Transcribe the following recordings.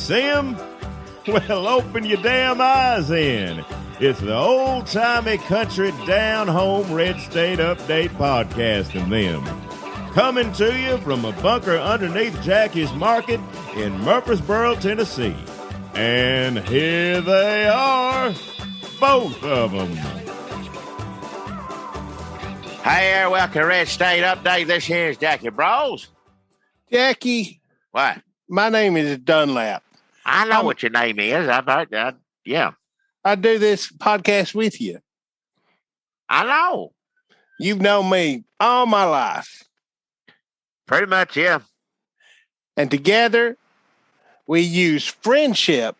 See 'em? Well, open your damn eyes in. It's the old-timey country down-home red state update podcast and them. Coming to you from a bunker underneath Jackie's Market in Murfreesboro, Tennessee. And here they are, both of them. Hey there, welcome to Red State Update. This here's Jackie Bros. Jackie. What? My name is Dunlap. I know what your name is. I've heard that. Yeah. I do this podcast with you. I know. You've known me all my life. Pretty much, yeah. And together, we use friendship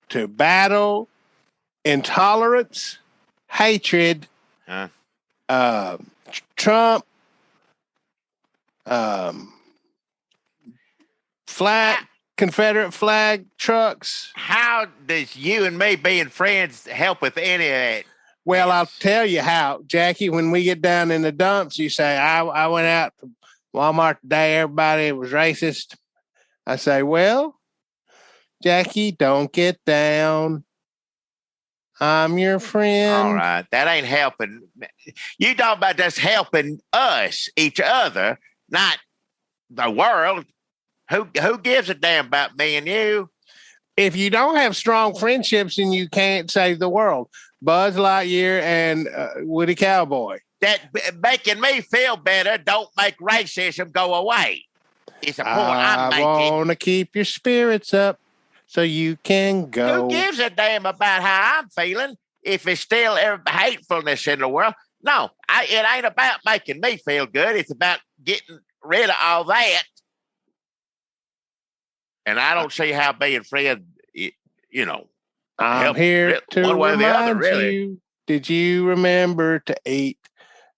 to battle intolerance, hatred, Trump, Confederate flag trucks. How does you and me being friends help with any of that? Well, I'll tell you how, Jackie. When we get down in the dumps, you say, I went out to Walmart today, everybody was racist. I say, well, Jackie, don't get down. I'm your friend. All right. That ain't helping. You talk about just helping us, each other, not the world. Who gives a damn about me and you? If you don't have strong friendships, then you can't save the world. Buzz Lightyear and Woody Cowboy. That making me feel better don't make racism go away. It's a point I'm making. I want to keep your spirits up so you can go. Who gives a damn about how I'm feeling if it's still hatefulness in the world? No, it ain't about making me feel good. It's about getting rid of all that. And I don't see how being friends, I'm here to remind you. Did you remember to eat?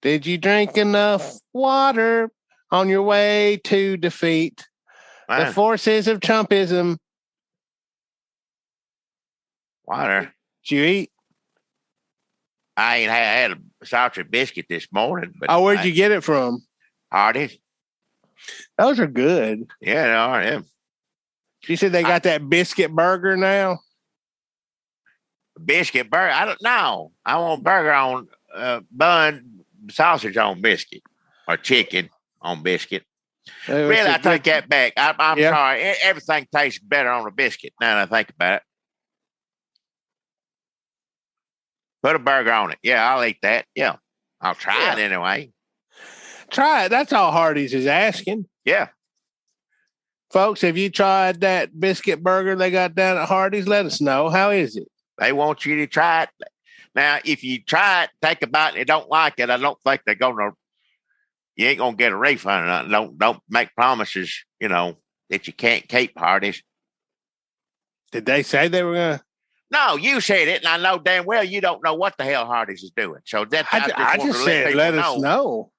Did you drink enough water on your way to defeat the forces of Trumpism? Water. Did you eat? I had a salty biscuit this morning. But where'd you get it from? Hardee's. Those are good. Yeah, they are. Yeah. You said they got that biscuit burger now? Biscuit burger? I don't know. I want burger on bun, sausage on biscuit, or chicken on biscuit. Really, I take that back. I'm sorry. Everything tastes better on a biscuit now that I think about it. Put a burger on it. Yeah, I'll eat that. Yeah. I'll try it anyway. Try it. That's all Hardee's is asking. Yeah. Folks, have you tried that biscuit burger they got down at Hardee's? Let us know. How is it? They want you to try it. Now, if you try it, take a bite and you don't like it, I don't think they're going to, you ain't going to get a refund or nothing. Don't make promises, that you can't keep, Hardee's. Did they say they were going to? No, you said it, and I know damn well you don't know what the hell Hardee's is doing. So that's I just said let us know.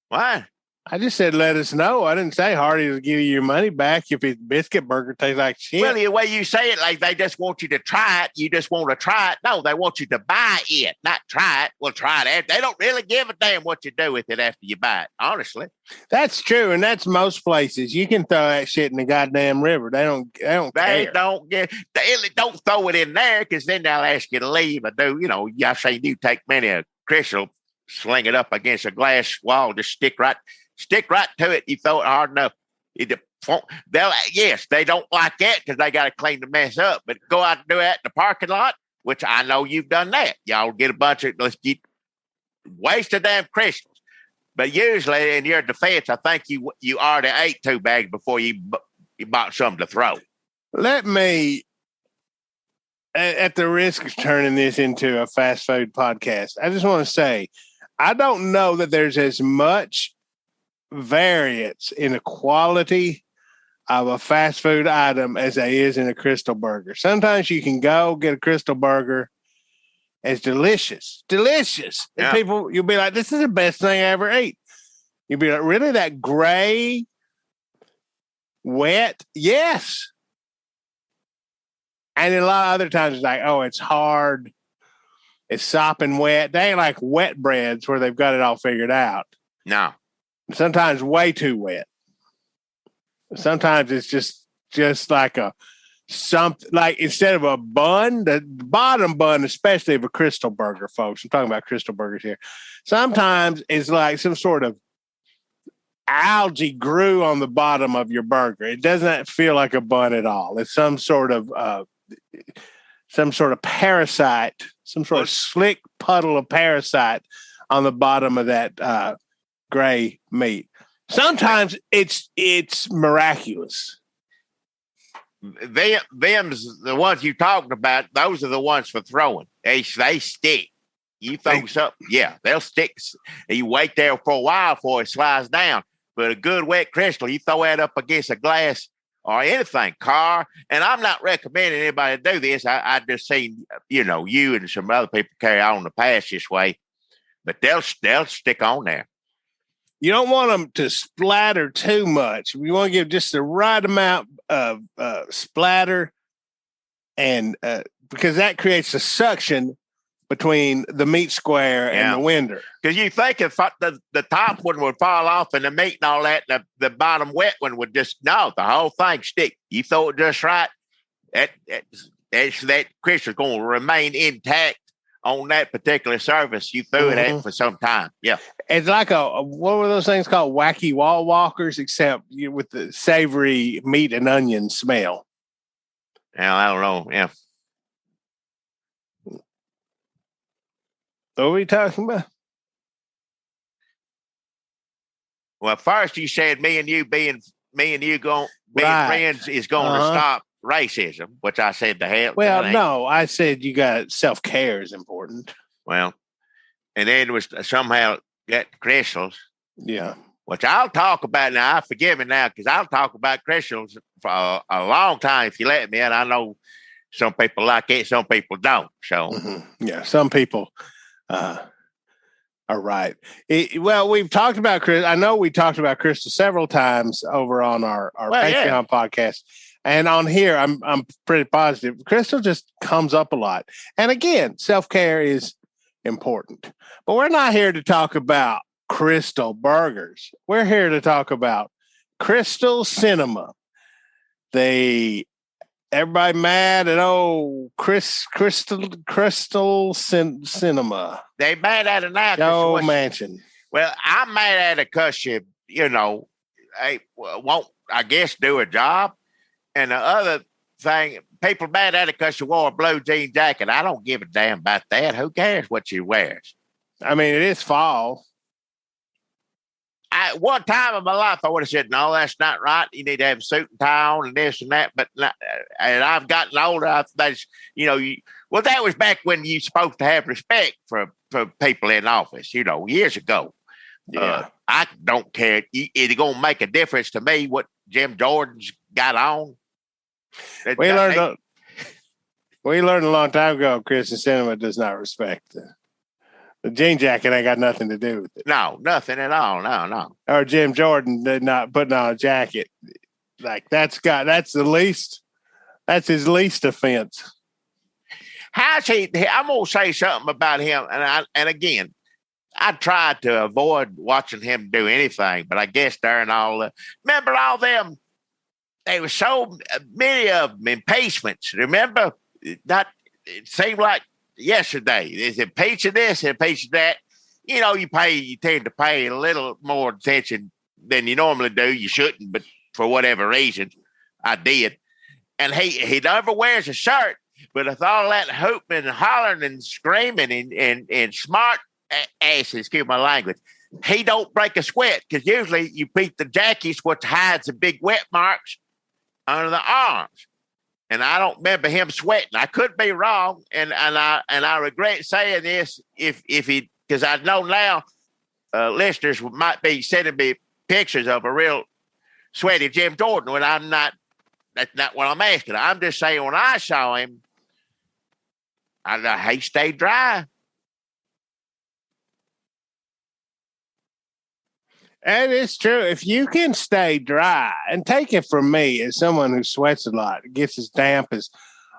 What? I just said let us know. I didn't say Hardee's will give you your money back if his biscuit burger tastes like shit. Well, the way you say it, like they just want you to try it. You just want to try it. No, they want you to buy it, not try it. Well, try it. They don't really give a damn what you do with it after you buy it, honestly. That's true, and that's most places. You can throw that shit in the goddamn river. They don't care. They don't throw it in there because then they'll ask you to leave. I do, I say you take many a Krystal, sling it up against a glass wall, just stick right to it. You throw it hard enough. They don't like that because they got to clean the mess up. But go out and do that in the parking lot, which I know you've done that. Y'all get a bunch of waste of damn Krystals. But usually, in your defense, I think you already ate 2 bags before you bought something to throw. Let me, at the risk of turning this into a fast food podcast, I just want to say, I don't know that there's as much variance in the quality of a fast food item as there is in a Krystal burger. Sometimes you can go get a Krystal burger. It's delicious. And people, you'll be like, this is the best thing I ever ate. You'll be like, really? That gray, wet? Yes. And then a lot of other times it's like, oh, it's hard. It's sopping wet. They ain't like wet breads where they've got it all figured out. No. Sometimes way too wet. Sometimes it's just just like like instead of a bun, the bottom bun, especially of a Krystal burger, folks. I'm talking about Krystal burgers here. Sometimes it's like some sort of algae grew on the bottom of your burger. It doesn't feel like a bun at all. It's some sort of parasite, some sort of slick puddle of parasite on the bottom of that gray meat. Sometimes it's miraculous. Them's the ones you talking about. Those are the ones for throwing. They stick. You throw something, yeah, they'll stick. You wait there for a while before it slides down. But a good wet Krystal, you throw that up against a glass or anything, car. And I'm not recommending anybody to do this. I just seen, you and some other people carry on the past this way. But they'll stick on there. You don't want them to splatter too much. You want to give just the right amount of splatter, and because that creates a suction between the meat square and the winder. Because you think if the top one would fall off and the meat and all that, the bottom wet one would the whole thing stick. You throw it just right, that Krystal's going to remain intact on that particular surface you threw it at for some time. Yeah. It's like what were those things called? Wacky wall walkers, except with the savory meat and onion smell. Yeah, I don't know. Yeah. What are we talking about? Well, first you said me and you being friends is going to stop racism, which I said the hell. Well, no, I said you got self-care is important. Well, and then it was somehow got Krystals. Yeah. Which I'll talk about now. Forgive me now, because I'll talk about Krystals for a long time if you let me. And I know some people like it, some people don't. So, yeah, some people are right. We've talked about Krystal. I know we talked about Krystal several times over on our Patreon podcast. And on here, I'm pretty positive. Krystal just comes up a lot. And again, self-care is important. But we're not here to talk about Krystal burgers. We're here to talk about Krystal Sinema. Everybody mad at Krystal Sinema. They mad at it now. Manchin. Well, I'm mad at it because they won't, I guess, do a job. And the other thing, people mad at it because you wore a blue jean jacket. I don't give a damn about that. Who cares what you wears? I mean, it is fall. One time in my life, I would have said, no, that's not right. You need to have a suit and tie on and this and that. And I've gotten older. That was back when you're supposed to have respect for people in office, years ago. Yeah. I don't care. It's going to make a difference to me what Jim Jordan's got on. We learned a long time ago, Krystal Sinema does not respect the jean jacket. Ain't got nothing to do with it. No, nothing at all. No. Or Jim Jordan did not putting on a jacket. Like that's his least offense. How's he? I'm gonna say something about him, and again, I tried to avoid watching him do anything, but I guess during remember all them. There were so many of them impeachments. Remember? It seemed like yesterday. There's impeaching this, impeaching that. You tend to pay a little more attention than you normally do. You shouldn't, but for whatever reason, I did. And he never wears a shirt, but with all that hooping and hollering and screaming and smart asses, excuse my language, he don't break a sweat because usually you beat the jackets, which hides the big wet marks under the arms. And I don't remember him sweating. I could be wrong, and I regret saying this because I know now listeners might be sending me pictures of a real sweaty Jim Jordan when I'm not. That's not what I'm asking. I'm just saying when I saw him, he stayed dry. And it's true. If you can stay dry, and take it from me as someone who sweats a lot, gets as damp as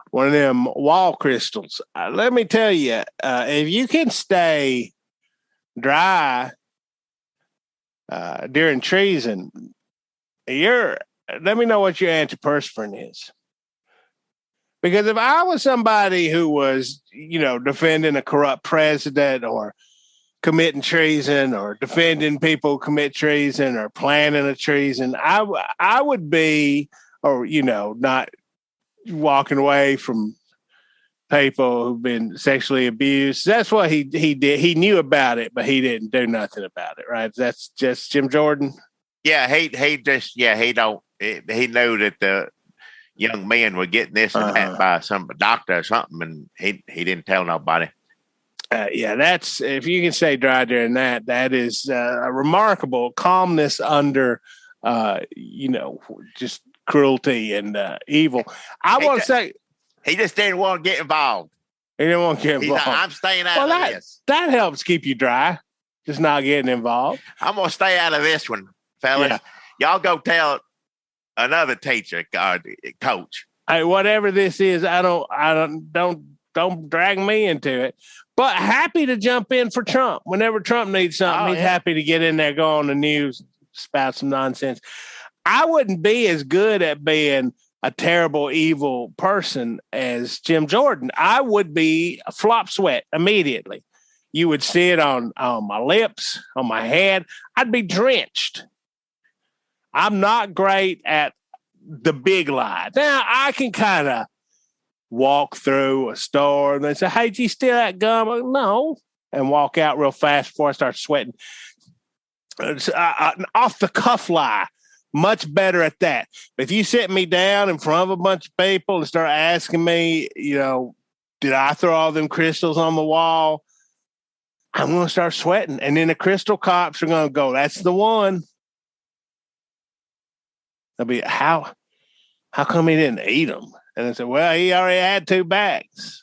one of them wall crystals. Let me tell you, if you can stay dry during treason, you're let me know what your antiperspirant is. Because if I was somebody who was, defending a corrupt president or committing treason or defending people who commit treason or planning a treason, I would be, not walking away from people who've been sexually abused. That's what he did. He knew about it, but he didn't do nothing about it, right? That's just Jim Jordan. Yeah, he knew that the young men were getting this and that by some doctor or something, and he didn't tell nobody. That's, if you can say dry during that is a remarkable calmness under, just cruelty and evil. I want to say he just didn't want to get involved. He didn't want to get involved. Like, I'm staying out of this. That helps keep you dry, just not getting involved. I'm gonna stay out of this one, fellas. Yeah. Y'all go tell another teacher, coach. Hey, whatever this is, don't drag me into it. But happy to jump in for Trump. Whenever Trump needs something, he's happy to get in there, go on the news, spout some nonsense. I wouldn't be as good at being a terrible, evil person as Jim Jordan. I would be a flop sweat immediately. You would see it on my lips, on my head. I'd be drenched. I'm not great at the big lie. Now, I can kind of walk through a store and they say, hey, did you steal that gum? Like, no. And walk out real fast before I start sweating. Off the cuff lie. Much better at that. But if you sit me down in front of a bunch of people and start asking me, did I throw all them crystals on the wall? I'm going to start sweating. And then the crystal cops are going to go, that's the one. They'll be, how come he didn't eat them? And I said, well, he already had 2 bags.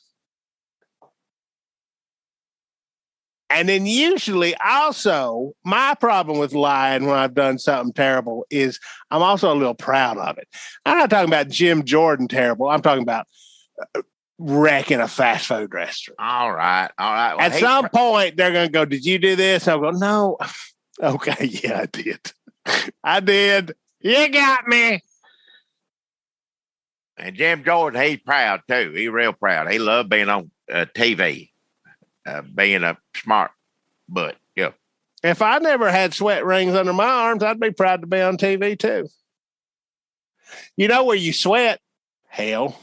And then usually also my problem with lying when I've done something terrible is I'm also a little proud of it. I'm not talking about Jim Jordan terrible. I'm talking about wrecking a fast food restaurant. All right. Well, at some point, they're going to go, did you do this? I'll go, no. Okay, yeah, I did. I did. You got me. And Jim Jordan, he's proud too. He's real proud. He loved being on TV. Being a smart butt, yeah. If I never had sweat rings under my arms, I'd be proud to be on TV too. You know where you sweat? Hell.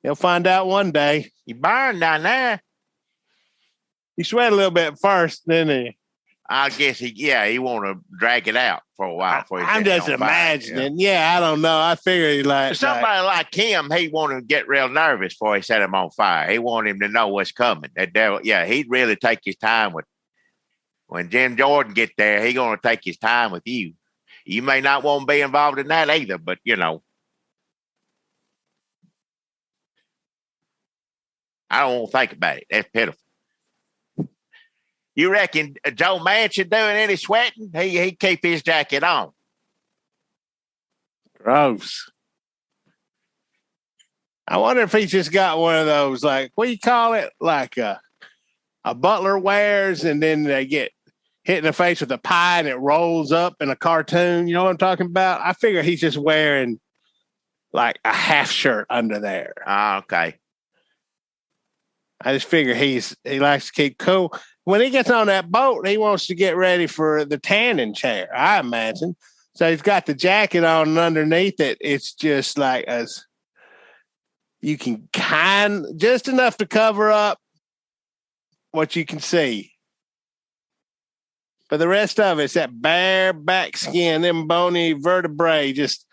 You'll find out one day. You burn down there. You sweat a little bit first, didn't he? I guess he want to drag it out for a while. I'm just imagining. Yeah, I don't know. I figured somebody like him, he want to get real nervous before he set him on fire. He want him to know what's coming. That devil, he'd really take his time with. When Jim Jordan get there, he gonna take his time with you. You may not want to be involved in that either, but I don't want to think about it. That's pitiful. You reckon Joe Manchin doing any sweating? He keep his jacket on. Gross. I wonder if he's just got one of those, like, what do you call it? Like a butler wears, and then they get hit in the face with a pie and it rolls up in a cartoon. You know what I'm talking about? I figure he's just wearing like a half shirt under there. Oh, okay. I just figure he likes to keep cool. When he gets on that boat, he wants to get ready for the tanning chair, I imagine. So he's got the jacket on, and underneath it, it's just like you can just enough to cover up what you can see. But the rest of it's that bare back skin, them bony vertebrae just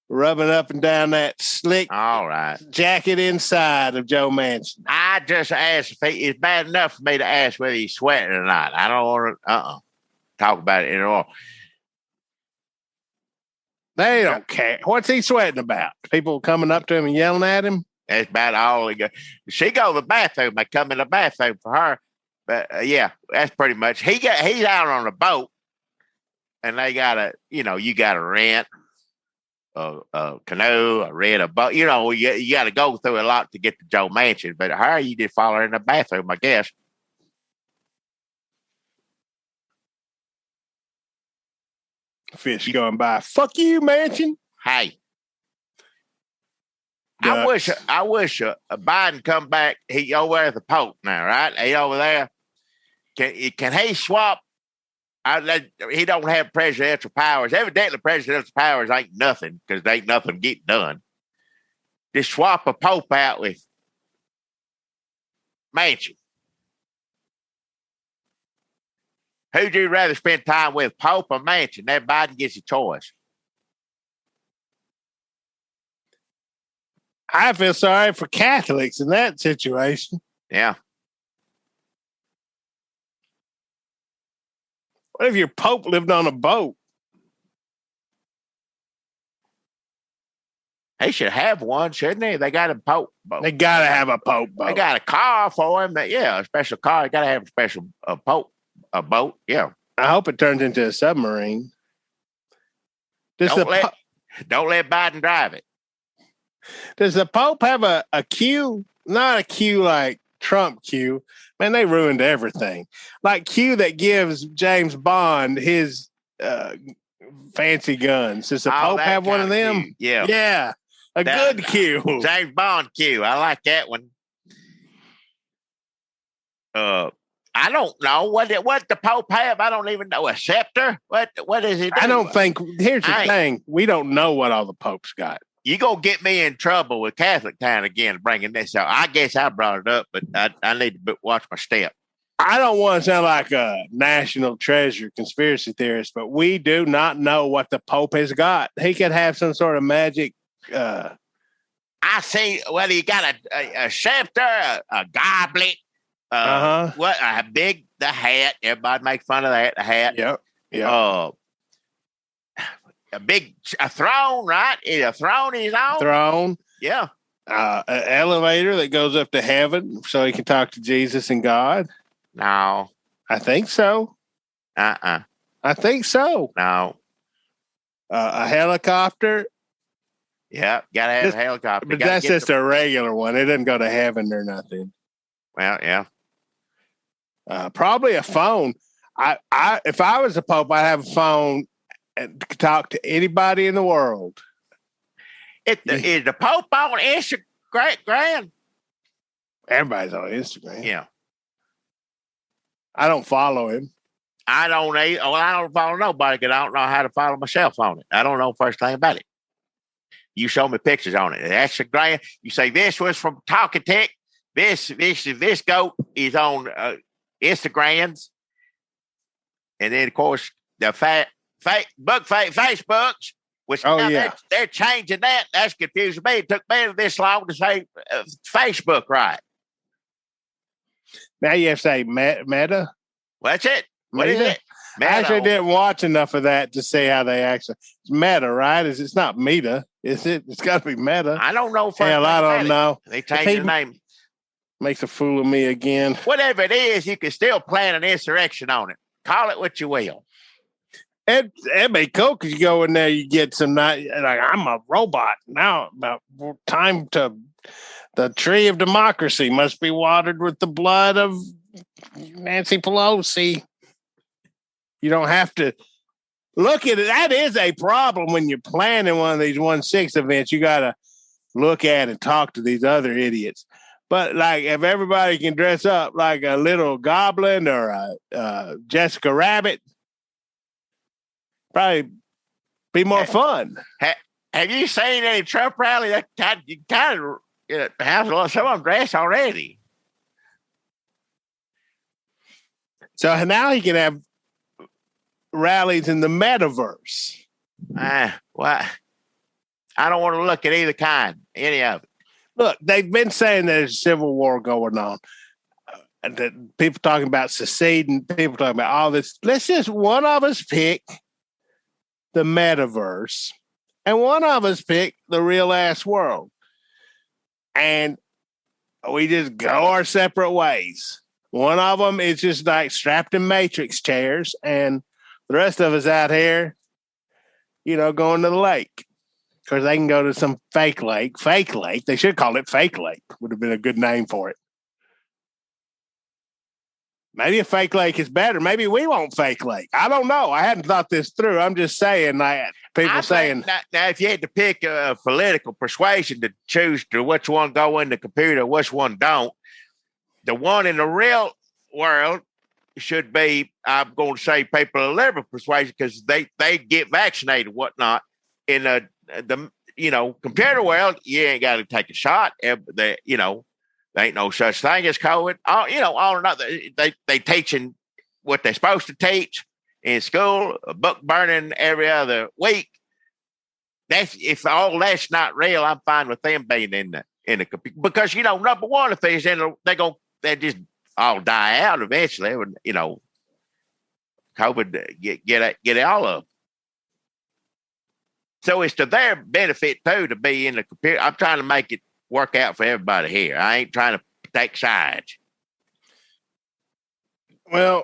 rubbing up and down that slick jacket inside of Joe Manchin. I just asked if it's bad enough for me to ask whether he's sweating or not. I don't want to talk about it anymore. They don't care. What's he sweating about? People coming up to him and yelling at him? That's about all he got. She go to the bathroom. I come in the bathroom for her. But that's pretty much. He's out on a boat, and they got you got to rent a canoe, a boat. You got to go through a lot to get to Joe Manchin. But her, you just follow her in the bathroom, I guess. Fish going by. Fuck you, Manchin. Hey. Ducks. I wish Biden come back. He over there at the Pope now, right? He over there. Can he swap? He don't have presidential powers. Evidently, presidential powers ain't nothing because there ain't nothing getting done. Just swap a Pope out with Manchin. Who'd you rather spend time with, Pope or Manchin? That Biden gets a choice. I feel sorry for Catholics in that situation. Yeah. What if your Pope lived on a boat? He should have one, shouldn't he? They got a Pope boat. They got to have a Pope boat. They got a car for him. Yeah, a special car. You got to have a special Pope boat. Yeah. I hope it turns into a submarine. Don't let Biden drive it. Does the Pope have a queue? Not a queue like Trump queue. Man, they ruined everything. Like queue that gives James Bond his fancy guns. Does the Pope have one of them? Queue. Yeah. Yeah. Good queue. James Bond queue. I like that one. I don't know what the Pope have. I don't even know. A scepter? What is it? I don't think. Here's the thing. We don't know what all the popes got. You gonna get me in trouble with Catholic Town again bringing this out. I guess I brought it up, but I need to watch my step. I don't want to sound like a national treasure conspiracy theorist, but we do not know what the Pope has got. He could have some sort of magic. I see. Well, he got a scepter, a goblet. What the hat? Everybody make fun of that. The hat. Yep. Yeah. A throne, right? A throne is on. Throne. Yeah. An elevator that goes up to heaven so he can talk to Jesus and God. No. I think so. I think so. No. A helicopter. Yeah, gotta have a helicopter. But that's just a regular one. It doesn't go to heaven or nothing. Well, yeah. Probably a phone. If I was a Pope, I'd have a phone and talk to anybody in the world. Is the Pope on Instagram? Everybody's on Instagram. Yeah. I don't follow him. I don't follow nobody because I don't know how to follow myself on it. I don't know first thing about it. You show me pictures on it. That's a grand. You say this was from Talking Tech. This goat is on Instagrams, and then of course the Facebooks, which they're changing that. That's confusing me. It took me this long to say Facebook right. Now you have to say Meta. Well, that's it. What is it? Meta. I actually didn't watch enough of that to see how they actually. It's Meta, right? It's not Meta, is it? It's got to be Meta. I don't know. Hell, I don't know. They changed the name. Makes a fool of me again. Whatever it is, you can still plan an insurrection on it. Call it what you will. It'd be cool because you go in there, you get some like I'm a robot now. About time to the tree of democracy must be watered with the blood of Nancy Pelosi. You don't have to look at it. That is a problem when you're planning one of these 1/6 events. You got to look at and talk to these other idiots. But like, if everybody can dress up like a little goblin or a Jessica Rabbit, probably be more fun. Have you seen any Trump rally? That kind of has some of them dressed already. So now he can have rallies in the metaverse. Well, I don't want to look at either kind, any of it. Look, they've been saying there's a civil war going on. That people talking about seceding, people talking about all this. Let's just one of us pick the metaverse, and one of us pick the real ass world, and we just go our separate ways. One of them is just like strapped in Matrix chairs, and the rest of us out here, going to the lake. Because they can go to some fake lake. Fake lake. They should call it Fake Lake. Would have been a good name for it. Maybe a fake lake is better. Maybe we won't fake lake. I don't know. I hadn't thought this through. I'm just saying, people saying. Now, if you had to pick a political persuasion to choose to which one go in the computer, which one don't, the one in the real world should be, I'm going to say, people of liberal persuasion because they get vaccinated, whatnot. In the computer world, you ain't got to take a shot. There ain't no such thing as COVID. They teaching what they're supposed to teach in school, a book burning every other week. If all that's not real, I'm fine with them being in the computer because number one, if they're in, they just all die out eventually. COVID get all of them. So it's to their benefit too to be in the computer. I'm trying to make it work out for everybody here. I ain't trying to take sides. Well,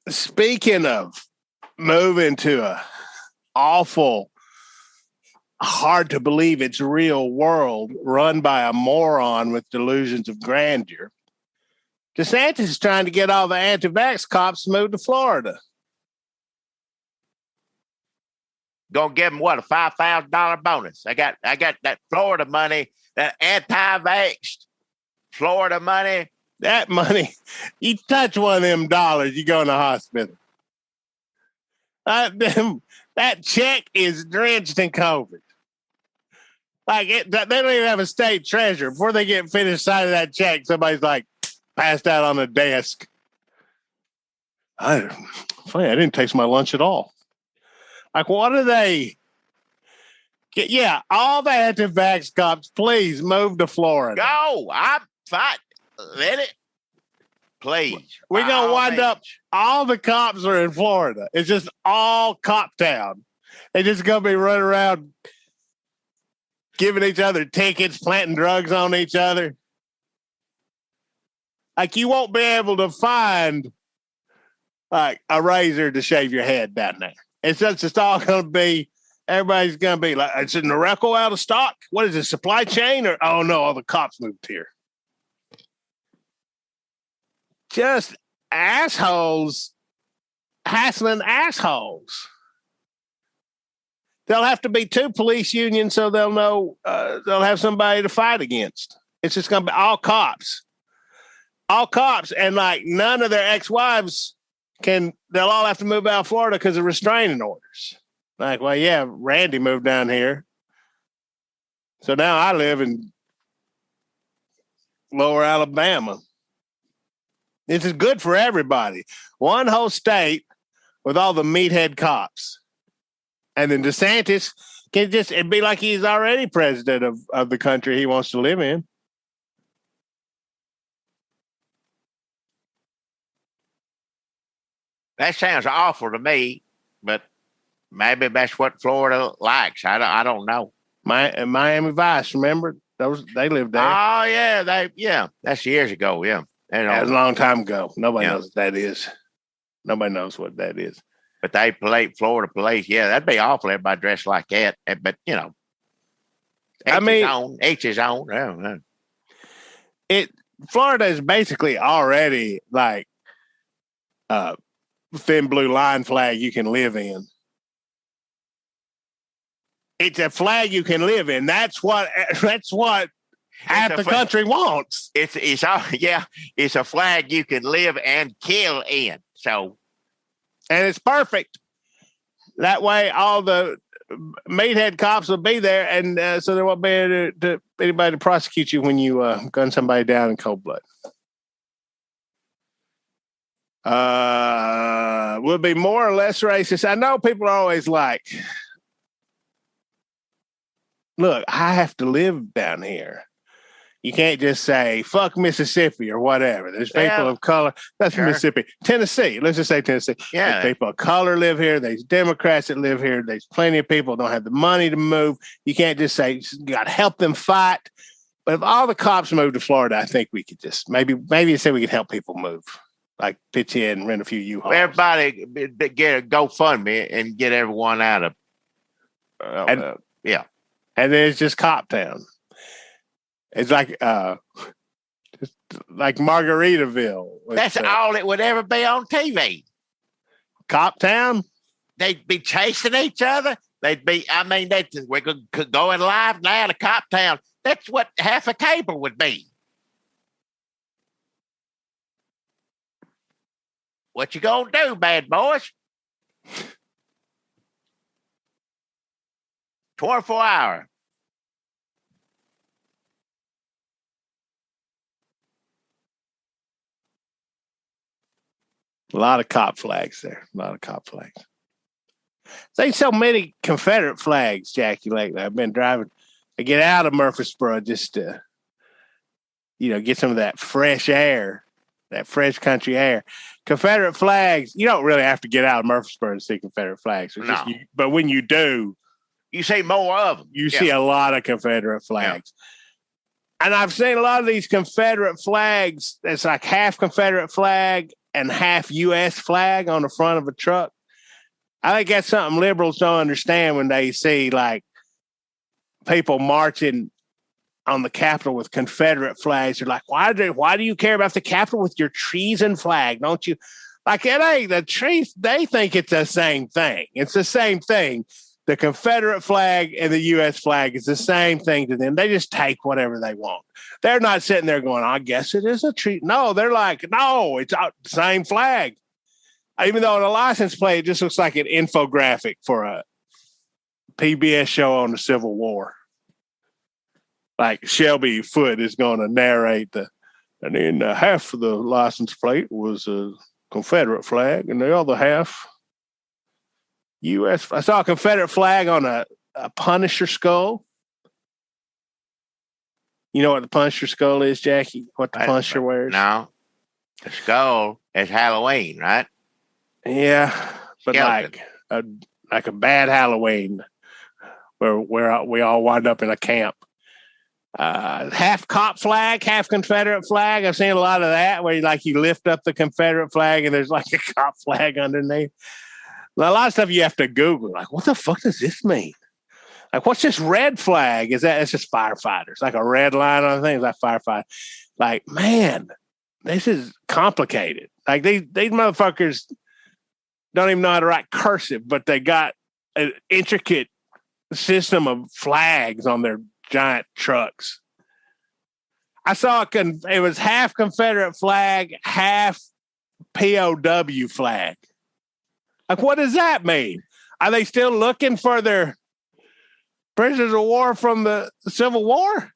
speaking of moving to a awful, hard to believe it's real world run by a moron with delusions of grandeur, DeSantis is trying to get all the anti-vax cops moved to Florida. Gonna give them a $5,000 bonus. I got that Florida money, that anti-vaxxed Florida money. That money, you touch one of them dollars, you go in the hospital. That check is drenched in COVID. They don't even have a state treasurer. Before they get finished signing that check, somebody's like passed out on the desk. Funny, I didn't taste my lunch at all. Like, what do they? Yeah, all the anti-vax cops, please move to Florida. Go. I'm fine. Let it. Please. We're going to wind up, all the cops are in Florida. It's just all cop town. They just going to be running around giving each other tickets, planting drugs on each other. Like, you won't be able to find, like, a razor to shave your head down there. It's just all going to be, everybody's going to be like, is it Norelco out of stock? What is it, supply chain? Or, oh, no, all the cops moved here. Just assholes hassling assholes. There'll have to be 2 police unions so they'll know, they'll have somebody to fight against. It's just going to be all cops. All cops. And like none of their ex-wives they'll all have to move out of Florida because of restraining orders. Like, well, yeah, Randy moved down here. So now I live in Lower Alabama. This is good for everybody. One whole state with all the meathead cops. And then DeSantis can it'd be like he's already president of the country he wants to live in. That sounds awful to me, but maybe that's what Florida likes. I don't know. Miami Vice, remember? They lived there. Oh, yeah. That's years ago, yeah. That was a long time ago. Nobody knows what that is. Nobody knows what that is. But they play Florida police. Yeah, that'd be awful. Everybody dressed like that. But, each his own. Florida is basically already like thin blue line flag you can live in. It's a flag you can live in. That's what half the country wants. It's a flag you can live and kill in. So, and it's perfect. That way, all the meathead cops will be there, and so there won't be anybody to prosecute you when you gun somebody down in cold blood. Will be more or less racist. I know people are always like, look, I have to live down here. You can't just say, fuck Mississippi or whatever. There's people of color. That's Mississippi. Tennessee. Let's just say Tennessee. Yeah. There's people of color live here. There's Democrats that live here. There's plenty of people who don't have the money to move. You can't just say, you got to help them fight. But if all the cops moved to Florida, I think we could just maybe say we could help people move. Like pitch in and rent a few U-Hauls. Everybody get a GoFundMe and get everyone out of And then it's just cop town. It's like like Margaritaville. That's all it would ever be on TV. Cop Town? They'd be chasing each other. We're going live now to Cop Town. That's what half a cable would be. What you gonna do, bad boys? 24 hour. A lot of cop flags there. A lot of cop flags. There's so many Confederate flags, Jackie, lately. I've been driving to get out of Murfreesboro just to, get some of that fresh air, that fresh country air. Confederate flags, you don't really have to get out of Murfreesboro to see Confederate flags. No. But when you do, you see more of them. You see a lot of Confederate flags. Yeah. And I've seen a lot of these Confederate flags. It's like half Confederate flag and half U.S. flag on the front of a truck. I think that's something liberals don't understand when they see like people marching on the Capitol with Confederate flags. They're like, why do you care about the Capitol with your treason flag? Don't you? Like, it ain't the trees. They think it's the same thing. It's the same thing. The Confederate flag and the U.S. flag is the same thing to them. They just take whatever they want. They're not sitting there going, I guess it is a treat. No, they're like, no, it's the same flag. Even though the license plate just looks like an infographic for a PBS show on the Civil War. Like Shelby Foote is going to narrate and then half of the license plate was a Confederate flag and the other half U.S. I saw a Confederate flag on a Punisher skull. You know what the Punisher skull is, Jackie? What the Punisher wears? No. The skull is Halloween, right? Yeah, but like a bad Halloween where we all wind up in a camp. Half cop flag, half Confederate flag. I've seen a lot of that where you lift up the Confederate flag and there's like a cop flag underneath. A lot of stuff you have to Google. Like, what the fuck does this mean? Like, what's this red flag? It's just firefighters. Like a red line on things like firefighter. Like, man, this is complicated. Like these motherfuckers don't even know how to write cursive, but they got an intricate system of flags on their giant trucks. I saw it was half Confederate flag, half POW flag. Like, what does that mean? Are they still looking for their prisoners of war from the Civil War?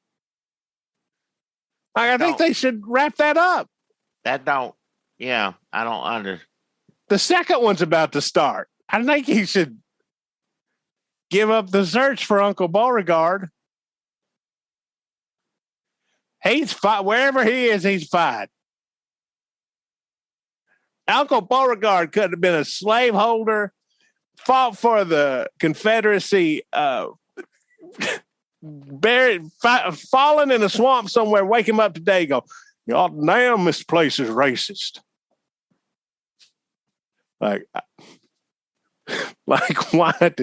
Like, I think they should wrap that up. I don't understand. The second one's about to start. I think he should give up the search for Uncle Beauregard. He's fine. Wherever he is, he's fine. Uncle Beauregard could have been a slaveholder, fought for the Confederacy, fallen in a swamp somewhere, wake him up today, go, y'all damn, this place is racist. Like what?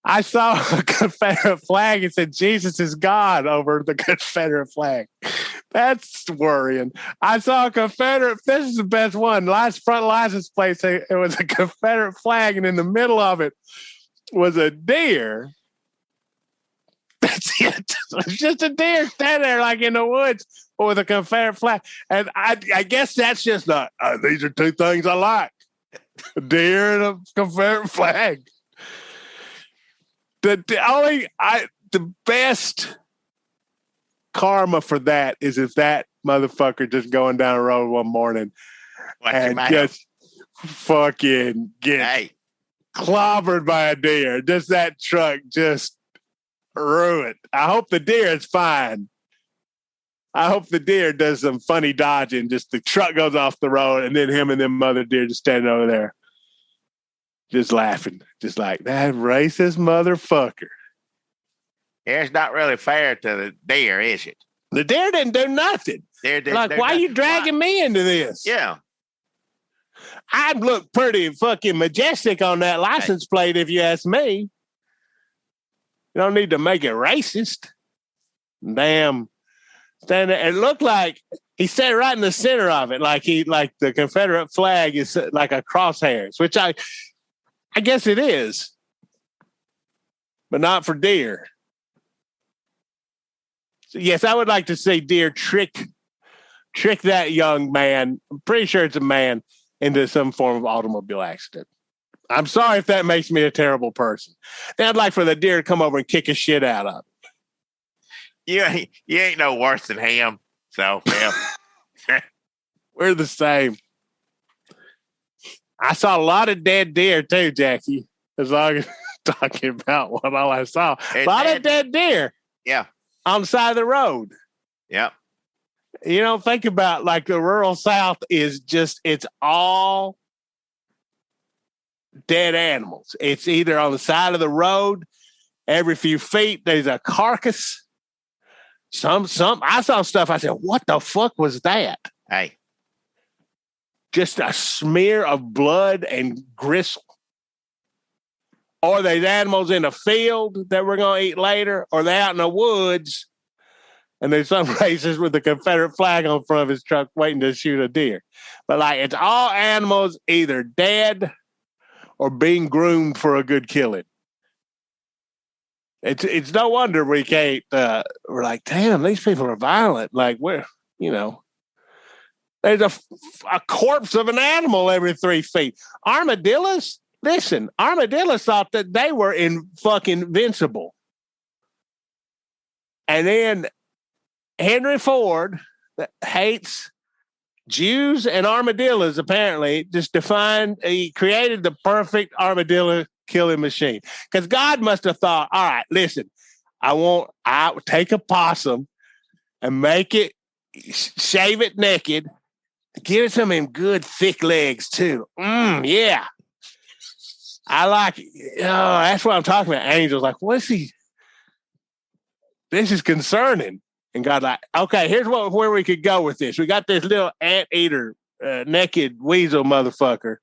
I saw a Confederate flag. It said Jesus is God over the Confederate flag. That's worrying. I saw a Confederate. This is the best one. Front license plate. It was a Confederate flag, and in the middle of it was a deer. That's it. It's just a deer standing there, like in the woods, with a Confederate flag. And I guess that's just these are two things I like: a deer and a Confederate flag. The best karma for that is if that motherfucker just going down the road one morning and just fucking get clobbered by a deer. Just that truck just ruined. I hope the deer is fine. I hope the deer does some funny dodging. Just the truck goes off the road and then him and them mother deer just standing over there. Just laughing, just like that racist motherfucker. Yeah, it's not really fair to the deer, is it? The deer didn't do nothing. Why are you dragging me into this? Yeah. I'd look pretty fucking majestic on that license plate if you ask me. You don't need to make it racist. Damn standing there. It looked like he sat right in the center of it, like the Confederate flag is like a crosshairs, which I guess it is, but not for deer. So yes, I would like to see deer trick that young man. I'm pretty sure it's a man into some form of automobile accident. I'm sorry if that makes me a terrible person. Then I'd like for the deer to come over and kick his shit out of it. You ain't no worse than him. So, yeah. We're the same. I saw a lot of dead deer too, Jackie. As long as talking about what all I saw. A lot of dead deer. Yeah. On the side of the road. Yeah. You know, think about like the rural South is just, it's all dead animals. It's either on the side of the road, every few feet, there's a carcass. I saw stuff. I said, what the fuck was that? Hey. Just a smear of blood and gristle. Or there's animals in a field that we're going to eat later, or they're out in the woods, and there's some racist with the Confederate flag on front of his truck waiting to shoot a deer. But like, it's all animals either dead or being groomed for a good killing. It's no wonder we can't. We're like, damn, these people are violent. Like there's a corpse of an animal every 3 feet. Armadillos. Listen, armadillos thought that they were fucking invincible, and then Henry Ford that hates Jews and armadillos. Apparently, he created the perfect armadillo killing machine. Because God must have thought, all right, listen, I would take a possum and make it, shave it naked, give it some of them good thick legs too. Yeah. I like it. Oh, that's what I'm talking about. Angels like, what's he? This is concerning. And God like, okay, here's where we could go with this. We got this little anteater, naked weasel motherfucker,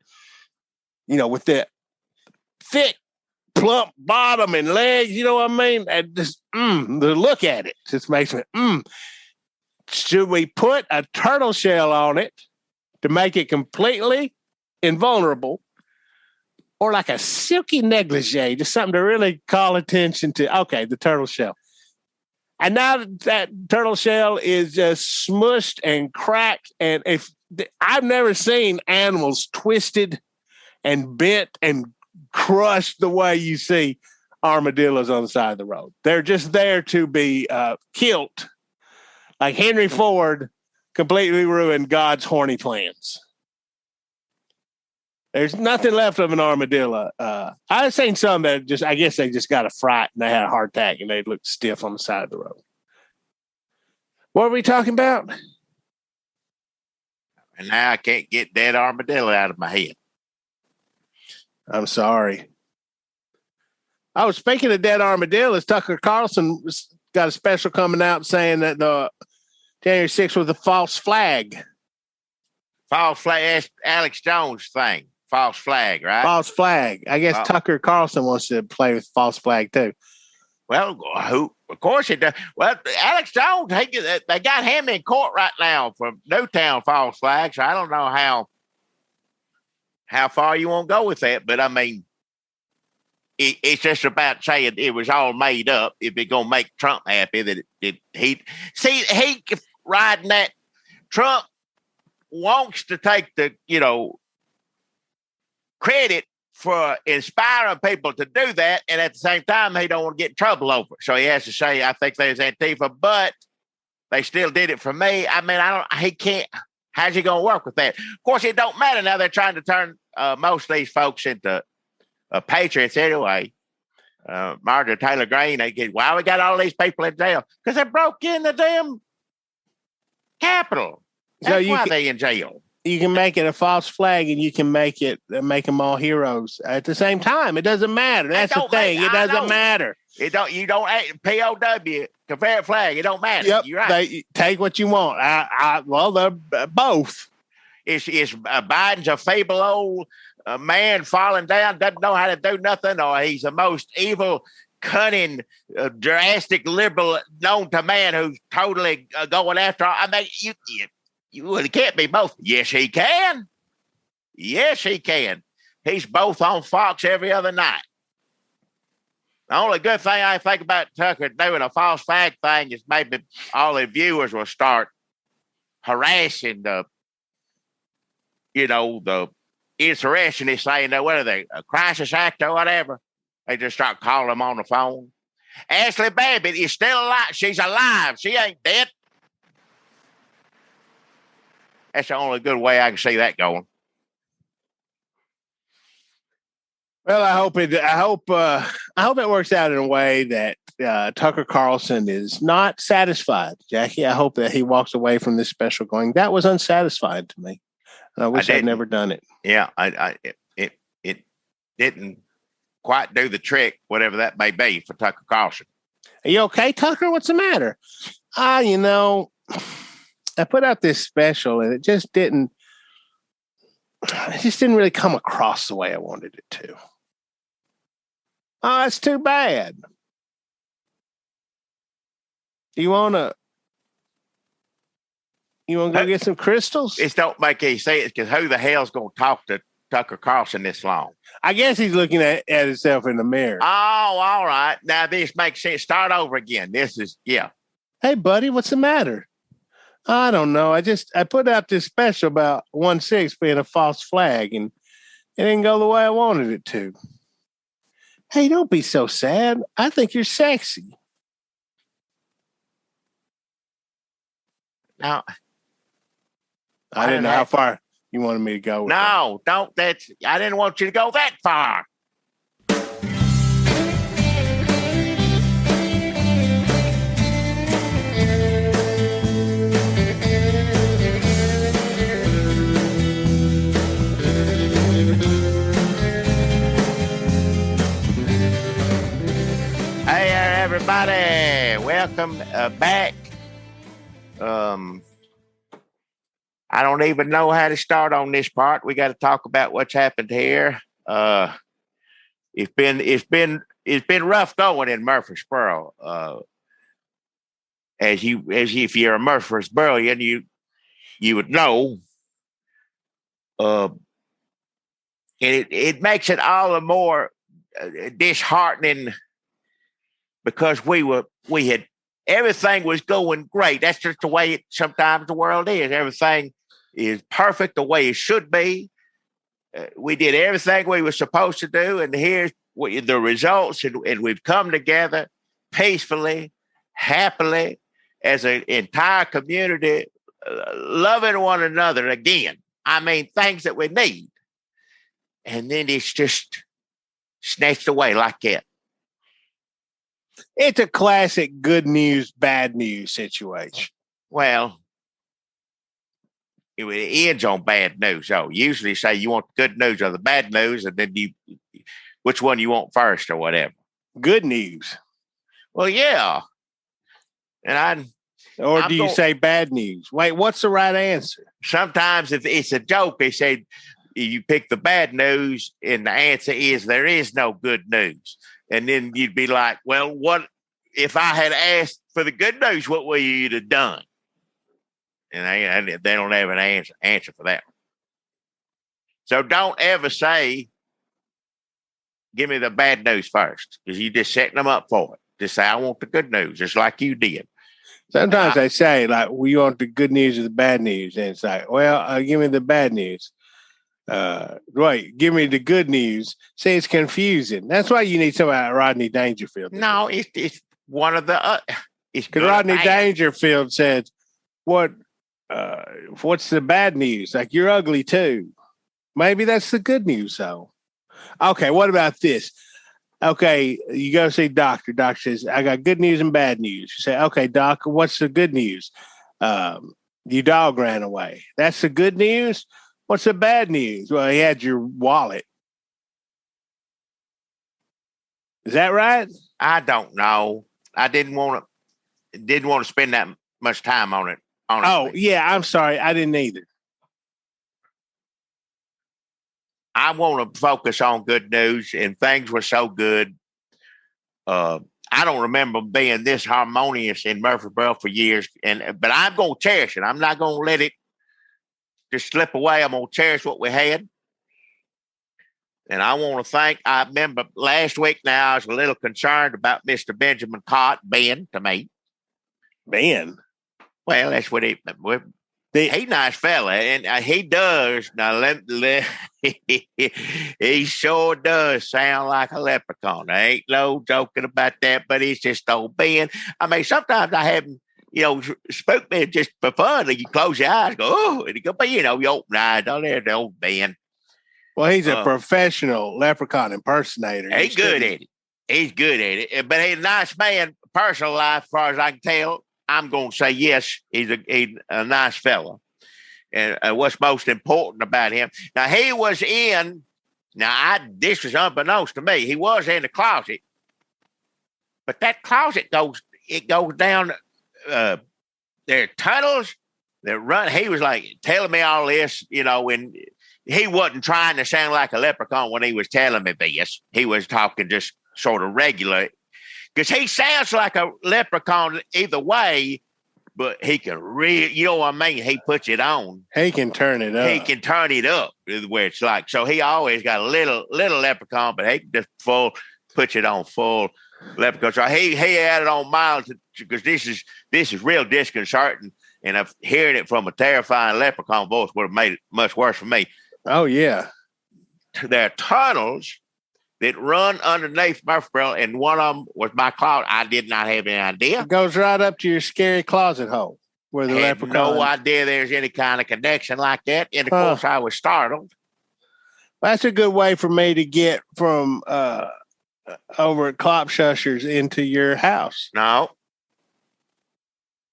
with that thick, plump bottom and legs, you know what I mean? And just, the look at it just makes me, Should we put a turtle shell on it to make it completely invulnerable? Or like a silky negligee, just something to really call attention to. Okay, the turtle shell. And now that turtle shell is just smushed and cracked. And I've never seen animals twisted and bent and crushed the way you see armadillos on the side of the road. They're just there to be killed. Like Henry Ford completely ruined God's horny plans. There's nothing left of an armadillo. I've seen some that I guess they just got a fright and they had a heart attack and they looked stiff on the side of the road. What are we talking about? And now I can't get that armadillo out of my head. I'm sorry. Oh, speaking of dead armadillos, Tucker Carlson got a special coming out saying that the January 6th was a false flag. False flag. That's Alex Jones' thing. False flag, right? False flag. I guess Tucker Carlson wants to play with false flag too. Well, of course it does. Well, Alex Jones, they got him in court right now for Newtown false flag. So I don't know how far you want to go with that, but I mean, it's just about saying it was all made up. If it's gonna make Trump happy, that he riding that. Trump wants to take the credit for inspiring people to do that, and at the same time, he don't want to get in trouble over it. So he has to say, I think there's Antifa, but they still did it for me. I mean, he can't. How's he going to work with that? Of course, it don't matter now. They're trying to turn most of these folks into patriots anyway. Marjorie Taylor Greene, why we got all these people in jail? Because they broke in the damn Capitol. That's why they in jail. You can make it a false flag, and you can make them all heroes at the same time. It doesn't matter. That's the thing. It doesn't matter. You don't POW Confederate flag. It don't matter. Yep. You're right. Take what you want. Well, they're both. Is Biden's a feeble old man falling down, doesn't know how to do nothing, or he's the most evil cunning, drastic liberal known to man who's totally going after. I mean, it can't be both. Yes, he can. Yes, he can. He's both on Fox every other night. The only good thing I think about Tucker doing a false flag thing is maybe all the viewers will start harassing the insurrectionists, saying that, what are they, a crisis act or whatever? They just start calling them on the phone. Ashley Babbitt is still alive. She's alive. She ain't dead. That's the only good way I can see that going. Well, I hope it works out in a way that Tucker Carlson is not satisfied, Jackie. I hope that he walks away from this special going, that was unsatisfying to me. And I wish I'd never done it. Yeah, it didn't quite do the trick, whatever that may be, for Tucker Carlson. Are you okay, Tucker? What's the matter? I put out this special and it just didn't really come across the way I wanted it to. Oh, that's too bad. You wanna go get some crystals? It don't make any sense, because who the hell's gonna talk to Tucker Carlson this long? I guess he's looking at himself in the mirror. Oh, all right. Now this makes sense. Start over again. This is, yeah. Hey, buddy, what's the matter? I don't know. I put out this special about 1-6 being a false flag, and it didn't go the way I wanted it to. Hey, don't be so sad. I think you're sexy. Now, I didn't know how far you wanted me to go. No, don't. I didn't want you to go that far. Everybody, welcome back. I don't even know how to start on this part. We got to talk about what's happened here. It's been rough going in Murfreesboro. As if you're a Murfreesboroian, you would know. And it makes it all the more disheartening, because we had everything was going great. That's just the way sometimes the world is. Everything is perfect the way it should be. We did everything we were supposed to do, and here's the results. And we've come together peacefully, happily, as an entire community, loving one another again. I mean, things that we need. And then it's just snatched away like that. It's a classic good news, bad news situation. Well, it ends on bad news. So usually say you want the good news or the bad news, and then which one you want first or whatever. Good news. Well, yeah. And Or do you say bad news? Wait, what's the right answer? Sometimes if it's a joke, they say you pick the bad news, and the answer is there is no good news. And then you'd be like, well, what if I had asked for the good news? What would you have done? And they don't have an answer for that. So don't ever say, give me the bad news first, because you're just setting them up for it. Just say, I want the good news, just like you did. Sometimes they say, like, we want the good news or the bad news. And it's like, well, give me the bad news. Right, give me the good news. Say it's confusing. That's why you need somebody like Rodney Dangerfield. No, it's one of the. Because Rodney Dangerfield said, "What's the bad news? Like, you're ugly too." Maybe that's the good news, though. Okay, what about this? Okay, you go see doctor. Doctor says, "I got good news and bad news." You say, "Okay, doc, what's the good news?" Your dog ran away. That's the good news. What's the bad news? Well, he had your wallet. Is that right? I don't know. I didn't want to spend that much time on it. Honestly. Oh, yeah. I'm sorry. I didn't either. I want to focus on good news, and things were so good. I don't remember being this harmonious in Murfreesboro for years, but I'm going to cherish it. I'm not going to let it just slip away. I'm going to cherish what we had. And I want to I remember last week now, I was a little concerned about Mr. Benjamin Cott, Ben, to me. Ben? Well, that's what he's a nice fella, and he does. Now, he sure does sound like a leprechaun. There ain't no joking about that, but he's just old Ben. I mean, sometimes I have him, spook me just for fun, and you close your eyes, go, oh, and you go, but you open your eyes, oh, there's the old Ben. Well, he's a professional leprechaun impersonator. He's good at it. He's good at it. But he's a nice man, personal life, as far as I can tell. I'm going to say yes, he's a nice fella. And what's most important about him. Now, he was in, this was unbeknownst to me, he was in the closet. But that closet goes down, there are tunnels that run. He was like telling me all this, and he wasn't trying to sound like a leprechaun when he was telling me this. He was talking just sort of regular. Because he sounds like a leprechaun either way, but he can really, you know what I mean? He puts it on. He can turn it up. He can turn it up, where it's like, so he always got a little leprechaun, but he can just puts it on full leprechaun. So he had it on mild, because this is real disconcerting. And if hearing it from a terrifying leprechaun voice would have made it much worse for me. Oh, yeah. There are tunnels that run underneath Murfreesboro, and one of them was my closet. I did not have any idea. It goes right up to your scary closet hole where the leprechaun. No idea there's any kind of connection like that. And of course, I was startled. That's a good way for me to get from over at Klopshusher's into your house. No.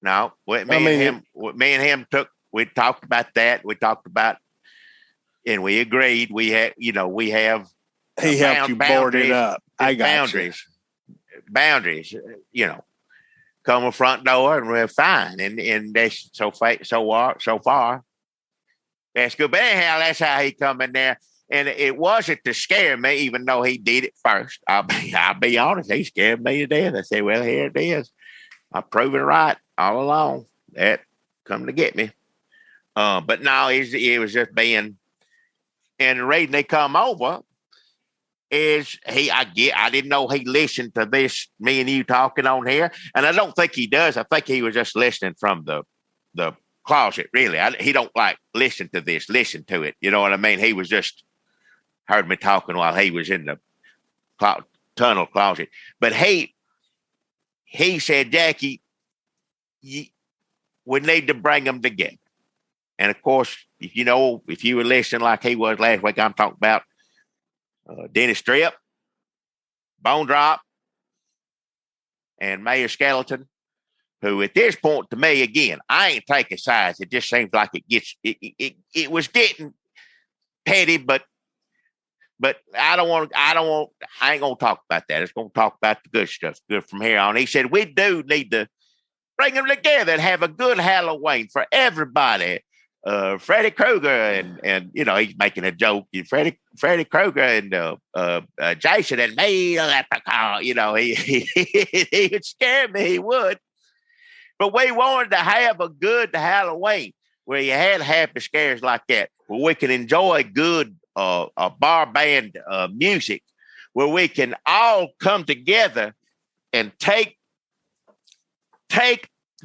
Me and him we talked about that. We talked about, and we agreed. We have. He helped you board it up. I got boundaries. Come a front door and we're fine. And that's so far. That's good. But anyhow, that's how he come in there. And it wasn't to scare me, even though he did it first. I'll be honest. He scared me to death. I said, well, here it is. I proved it right all along. That come to get me. But no, it was just being. And the reason they come over is I didn't know he listened to this, me and you talking on here. And I don't think he does. I think he was just listening from the closet, really. He don't like listen to it. You know what I mean? He was just heard me talking while he was in the tunnel closet. But he said, Jackie, we need to bring them together. And of course, if you were listening like he was last week, I'm talking about Dennis Strip, Bone Drop, and Mayor Skeleton, who at this point to me, again, I ain't taking sides. It just seems like it was getting petty, but I ain't going to talk about that. It's going to talk about the good stuff, good from here on. He said, we do need to bring them together and have a good Halloween for everybody. Freddy Krueger and he's making a joke. Freddy Krueger and Jason and me, leprechaun. He would scare me. He would. But we wanted to have a good Halloween where you had happy scares like that, where we can enjoy good bar band music, where we can all come together and take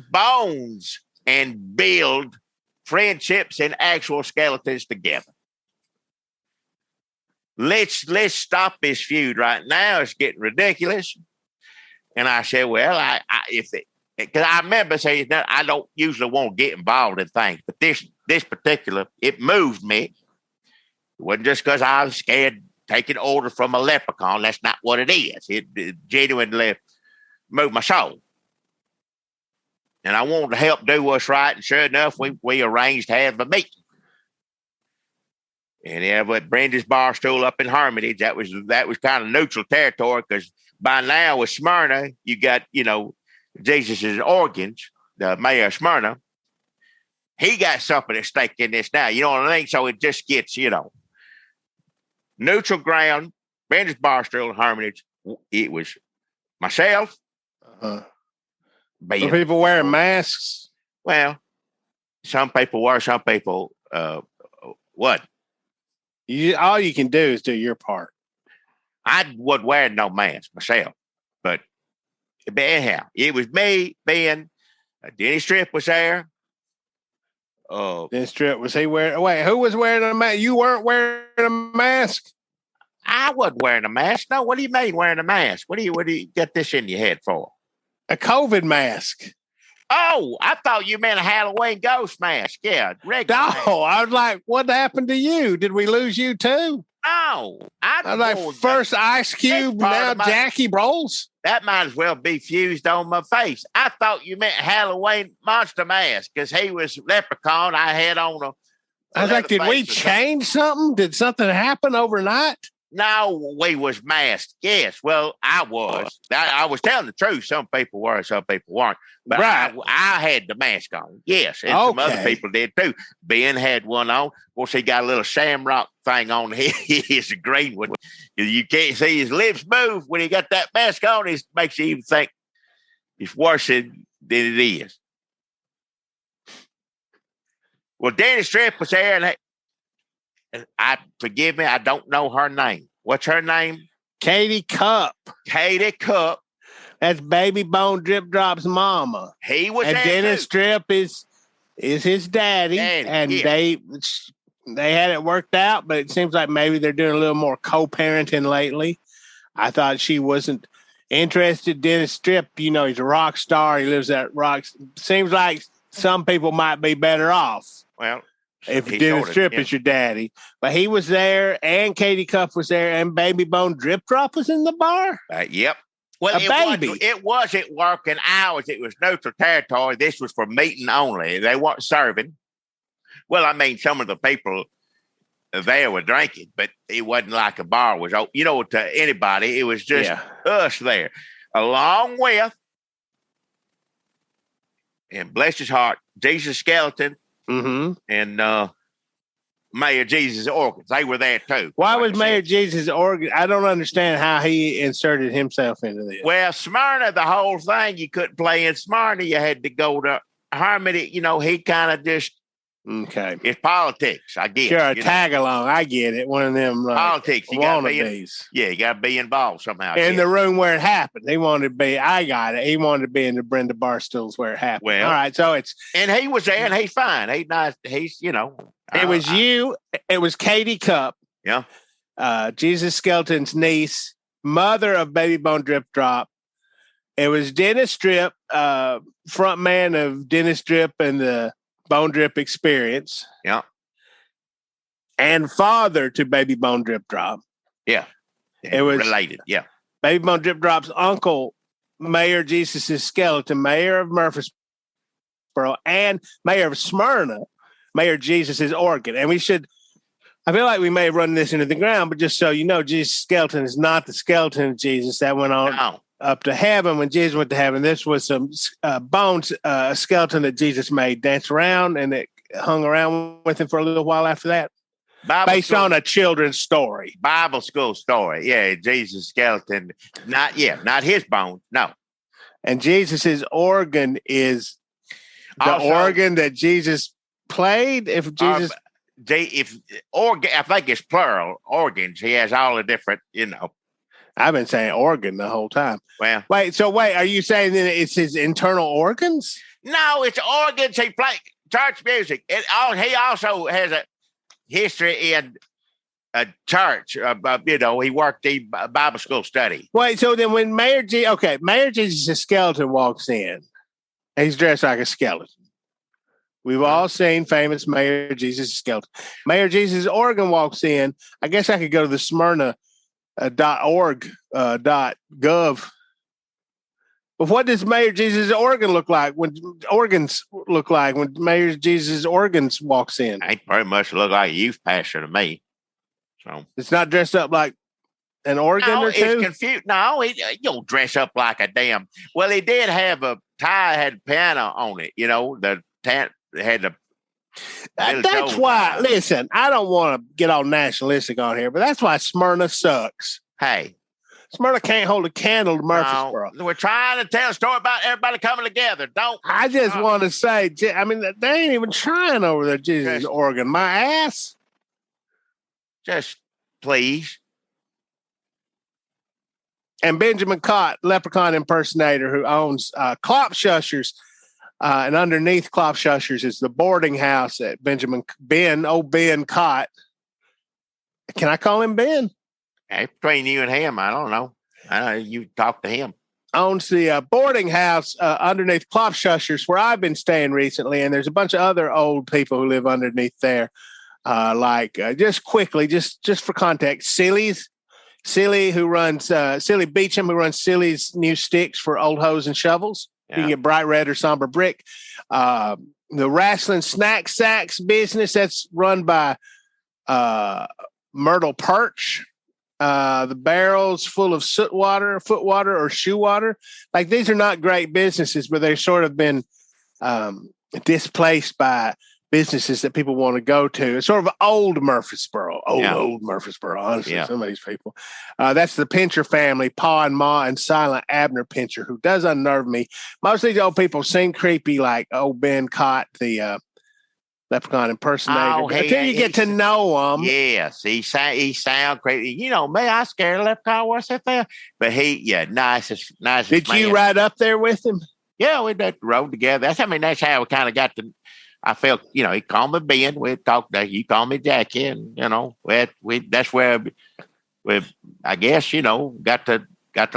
bones and build friendships and actual skeletons together. Let's stop this feud right now. It's getting ridiculous. And I said, well, because I remember saying that I don't usually want to get involved in things, but this particular, it moved me. It wasn't just because I was scared taking order from a leprechaun. That's not what it is. It genuinely moved my soul. And I wanted to help do what's right. And sure enough, we arranged to have a meeting. And yeah, with Brenda's bar stool up in Hermitage, that was kind of neutral territory, because by now with Smyrna, you got, Jesus' organs, the mayor of Smyrna. He got something at stake in this now. You know what I mean? So it just gets, neutral ground, Brenda's bar stool in Hermitage. It was myself. Are Being, people wearing masks? well, some people were, some people what? All you can do is do your part. I wasn't wearing no mask myself, but anyhow, it was me being. Denny Strip was there. Denny Strip, was he wearing? Wait, who was wearing a mask? You weren't wearing a mask. I wasn't wearing a mask. No, what do you mean wearing a mask? What do you get this in your head for? A COVID mask. Oh, I thought you meant a Halloween ghost mask. Yeah, regular. No, I was like, what happened to you? Did we lose you too? No, I was like, first Ice Cube, now Jackie Rolls. That might as well be fused on my face. I thought you meant Halloween monster mask because he was leprechaun. I had on a. I was like, did we change something? Did something happen overnight? No, we was masked. Yes, well, I was. I was telling the truth. Some people were, some people weren't. But right. I had the mask on. Yes, and some other people did too. Ben had one on. Of course, he got a little shamrock thing on his green one. You can't see his lips move when he got that mask on. It makes you even think it's worse than it is. Well, Danny Strip was there, and forgive me, I don't know her name. What's her name? Katie Cup. Katie Cup. That's Baby Bone Drip Drop's mama. He was and there Dennis too. Strip is his daddy, and they had it worked out, but it seems like maybe they're doing a little more co-parenting lately. I thought she wasn't interested. Dennis Strip, he's a rock star. He lives at rock. Seems like some people might be better off. Well, if Dennis Strip is your daddy. But he was there, and Katie Cup was there, and Baby Bone Drip Drop was in the bar. Yep. Well, it wasn't working hours. It was neutral territory. This was for meeting only. They weren't serving. Well, I mean, some of the people there were drinking, but it wasn't like a bar was open. To anybody. It was just us there, along with, and bless his heart, Jesus Skeleton. Mm-hmm. And Mayor Jesus' organs. They were there too. Why was Mayor Jesus' organ? I don't understand how he inserted himself into this. Well, Smyrna, the whole thing, you couldn't play in Smyrna. You had to go to Harmony. He kind of just. Okay. It's politics, I guess. Sure, tag along. I get it. One of them politics. You got to be you got to be involved somehow. In the room where it happened. He wanted to be. I got it. He wanted to be in the Brenda Barstools where it happened. Well, all right. So and he was there, and he's fine. He's nice. He's It was you. It was Katie Cup. Yeah. Jesus Skeleton's niece, mother of Baby Bone Drip Drop. It was Dennis Strip, front man of Dennis Strip and the Bone Drip Experience. Yeah. And father to Baby Bone Drip Drop. Yeah. It was related. Yeah. Baby Bone Drip Drop's uncle, Mayor Jesus' Skeleton, mayor of Murfreesboro, and mayor of Smyrna, Mayor Jesus' Organ. And I feel like we may have run this into the ground, but just so you know, Jesus' Skeleton is not the skeleton of Jesus that went on up to heaven. When Jesus went to heaven, this was some bones, a skeleton that Jesus made dance around, and it hung around with him for a little while after that. Based on a children's story. Bible school story. Yeah, Jesus' skeleton. Not his bones. No. And Jesus' organ is the organ that Jesus played. If Jesus... I think it's plural organs. He has all the different, I've been saying organ the whole time. Well, wait, are you saying that it's his internal organs? No, it's organs. He played church music. He also has a history in a church. He worked in Bible school study. Wait, so then when Mayor Jesus' skeleton walks in, he's dressed like a skeleton. We've all seen famous Mayor Jesus' skeleton. Mayor Jesus' organ walks in. I guess I could go to the Smyrna .org .gov. But what does Mayor Jesus' organ look like when Mayor Jesus' organs walks in? He pretty much look like a youth pastor to me. So it's not dressed up like an organ or two? It's confused. No, he don't dress up like a damn. Well, he did have a tie, had a piano on it. The tent had the. That's why. Listen, I don't want to get all nationalistic on here, but that's why Smyrna sucks. Hey, Smyrna can't hold a candle to Murfreesboro. No, we're trying to tell a story about everybody coming together. Don't. I just want to say, I mean, they ain't even trying over there, Jesus, Oregon. My ass. Just please. And Benjamin Cott, leprechaun impersonator who owns Klopshushers. And underneath Klopshushers is the boarding house at Ben Cott. Can I call him Ben? Hey, between you and him, I don't know. You talk to him. Owns the boarding house underneath Klopshushers where I've been staying recently. And there's a bunch of other old people who live underneath there. Just quickly, just for context, Silly Beecham, who runs Silly's New Sticks for old hoes and shovels. Yeah. You can get bright red or somber brick. The Wrestling Snack Sacks business that's run by Myrtle Perch. The barrels full of foot water or shoe water. Like, these are not great businesses, but they've sort of been displaced by businesses that people want to go to. It's sort of old Murfreesboro, old Murfreesboro, honestly, some of these people. That's the Pincher family, Pa and Ma and Silent Abner Pincher, who does unnerve me. Most of these old people seem creepy, like old Ben Cott, the leprechaun impersonator. Until you get to know him. Yes, he sound crazy. You know, me, I scared a leprechaun once I fell. But nicest Did man. you ride up there with him? Yeah, we rode together. That's how we kind of got to. I felt, he called me Ben. We talked. You called me Jackie, and that's where we, I guess, got to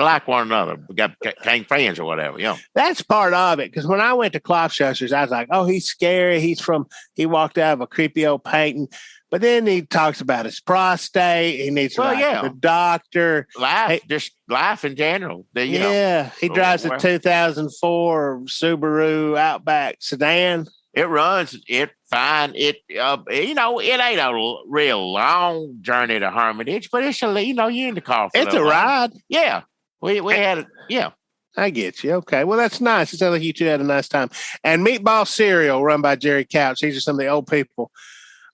like one another. We became friends or whatever. That's part of it. Because when I went to Klopshushers, I was like, oh, he's scary. He walked out of a creepy old painting. But then he talks about his prostate. He needs the doctor. Life in general. He drives a 2004 Subaru Outback sedan. It runs it fine. It ain't a real long journey to Hermitage, but it's you're in the car. It's a ride. Yeah, we had it. Yeah, I get you. Okay, well that's nice. It sounds like you two had a nice time. And Meatball Cereal, run by Jerry Couch. These are some of the old people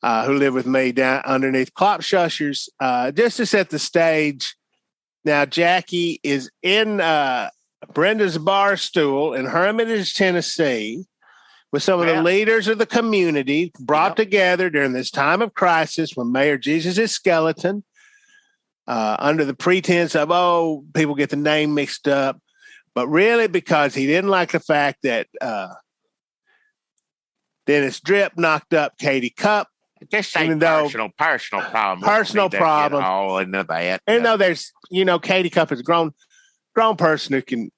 who live with me down underneath Klopshushers. Just to set the stage. Now Jackie is in Brenda's bar stool in Hermitage, Tennessee, with some of the leaders of the community brought together during this time of crisis when Mayor Jesus' skeleton, under the pretense of, people get the name mixed up, but really because he didn't like the fact that Dennis Drip knocked up Katie Cup. Just say personal problem. Personal problem. All into that. And though there's, Katie Cup is a grown person who can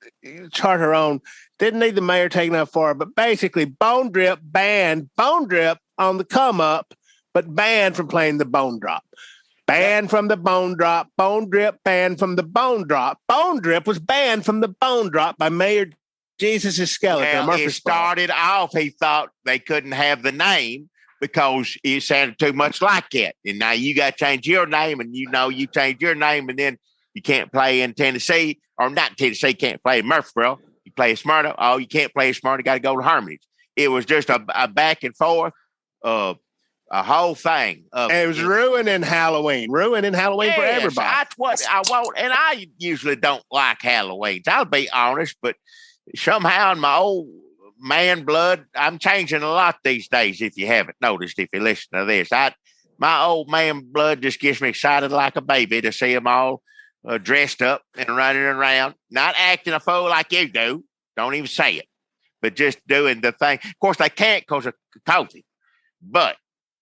chart her own. Didn't need the mayor taking up for her, but basically Bone Drip banned Bone Drip on the come up, but banned from playing the Bone Drop. Banned from the Bone Drop. Bone Drip banned from the Bone Drop. Bone Drip was banned from the Bone Drop by Mayor Jesus' skeleton. Well, it started off, he thought they couldn't have the name because it sounded too much like it. And now you got to change your name, and you change your name, and then you can't play in Tennessee, or not Tennessee, can't play in Murfreesboro. You play in Smyrna. Oh, you can't play in Smyrna. Got to go to Hermitage. It was just a back and forth, a whole thing. It was ruining Halloween for everybody. That's what I want. And I usually don't like Halloween. I'll be honest, but somehow in my old man blood, I'm changing a lot these days. If you haven't noticed, if you listen to this, my old man blood just gets me excited like a baby to see them all dressed up and running around, not acting a fool like you do. Don't even say it, but just doing the thing. Of course, they can't because of COVID. But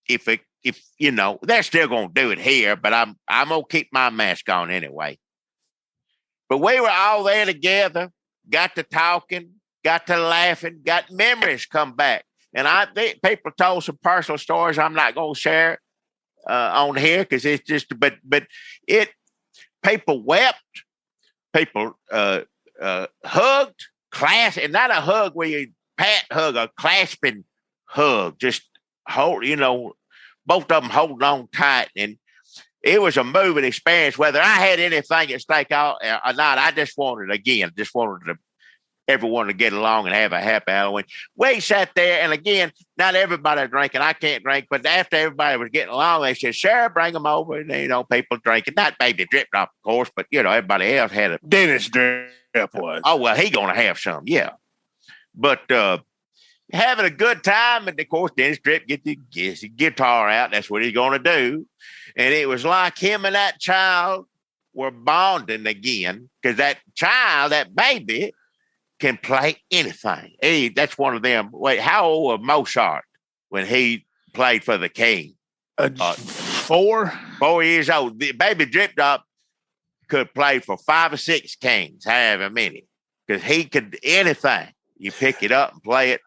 if they're still going to do it here. But I'm gonna keep my mask on anyway. But we were all there together, got to talking, got to laughing, got memories come back, and I think people told some personal stories. I'm not going to share on here because it's just, but it. People wept, people hugged, and not a hug where you hug, a clasping hug, just hold, both of them holding on tight. And it was a moving experience, whether I had anything at stake or not. I just wanted to everyone to get along and have a happy Halloween. We sat there, and again, not everybody drinking. I can't drink, but after everybody was getting along, they said, "Sure, bring them over." And, people drinking. Not Baby Drip Drop, of course, but, everybody else had a... Dennis Drip was. Oh, well, he going to have some, yeah. But having a good time, and, of course, Dennis Drip gets his guitar out. That's what he's going to do. And it was like him and that child were bonding again, because that child, that baby, can play anything. That's one of them. Wait, how old was Mozart when he played for the king? 4 years old. The Baby Drip Drop could play for 5 or 6 kings, however many, because he could anything. You pick it up and play it.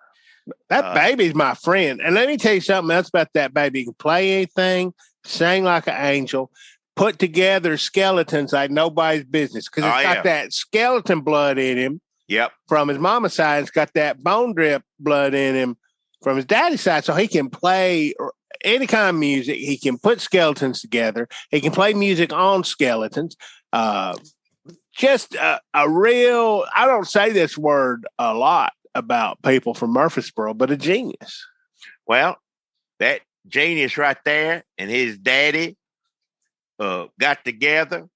That baby's my friend. And let me tell you something else about that baby. He can play anything, sing like an angel, put together skeletons like nobody's business, because it's got that skeleton blood in him. Yep. From his mama's side, it's got that bone drip blood in him from his daddy's side. So he can play any kind of music. He can put skeletons together. He can play music on skeletons. Just a real, I don't say this word a lot about people from Murfreesboro, but a genius. Well, that genius right there and his daddy got together,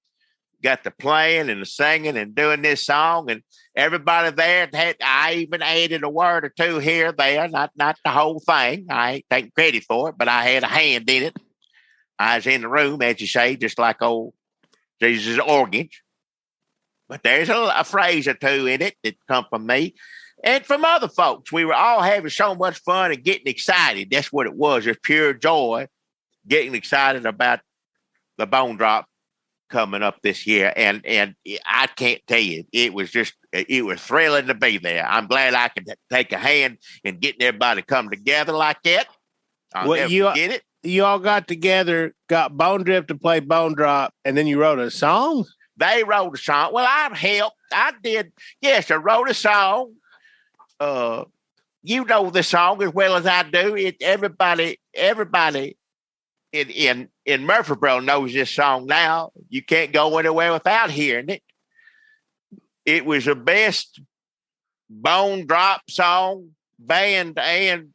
got to playing and the singing and doing this song, and everybody there I even added a word or two here, there, not the whole thing. I ain't taking credit for it, but I had a hand in it. I was in the room, as you say, just like old Jesus' organs. But there's a phrase or two in it that come from me and from other folks. We were all having so much fun and getting excited. That's what it was. It's pure joy, getting excited about the Bone Drop coming up this year. And I can't tell you, it was thrilling to be there. I'm glad I could take a hand in getting everybody come together like that. I'll never forget it. You all got together, got Bone Drip to play Bone Drop, and then you wrote a song? They wrote a song. Well, I helped. I did. Yes, I wrote a song. You know the song as well as I do. Everybody in Murfreesboro knows this song now. You can't go anywhere without hearing it. It was the best Bone Drop song, band and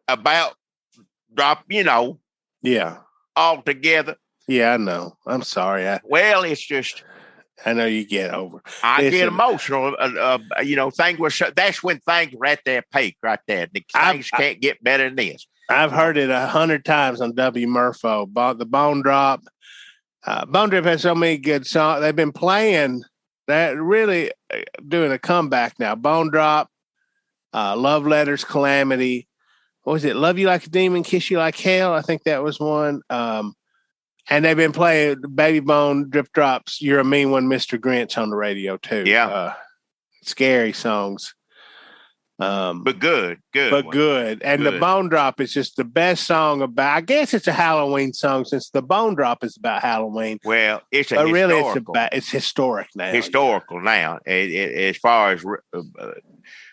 about drop, Yeah. all together. Yeah, I know. I'm sorry. Well, it's just... I know you get over. I get emotional. That's when things were at their peak right there. Things can't get better than this. I've heard it 100 times on W Murfo. The Bone Drop. Bone Drip has so many good songs. They've been playing that, really doing a comeback now. Bone Drop, Love Letters, Calamity. What was it? Love You Like a Demon, Kiss You Like Hell. I think that was one. And they've been playing Baby Bone Drip Drops, You're a Mean One, Mr. Grinch on the radio, too. Yeah. Scary songs. But good. But good. And good. The Bone Drop is just the best song about, I guess it's a Halloween song since the Bone Drop is about Halloween. Well, it's a but really historical. it's historic now. Historical now. As far as,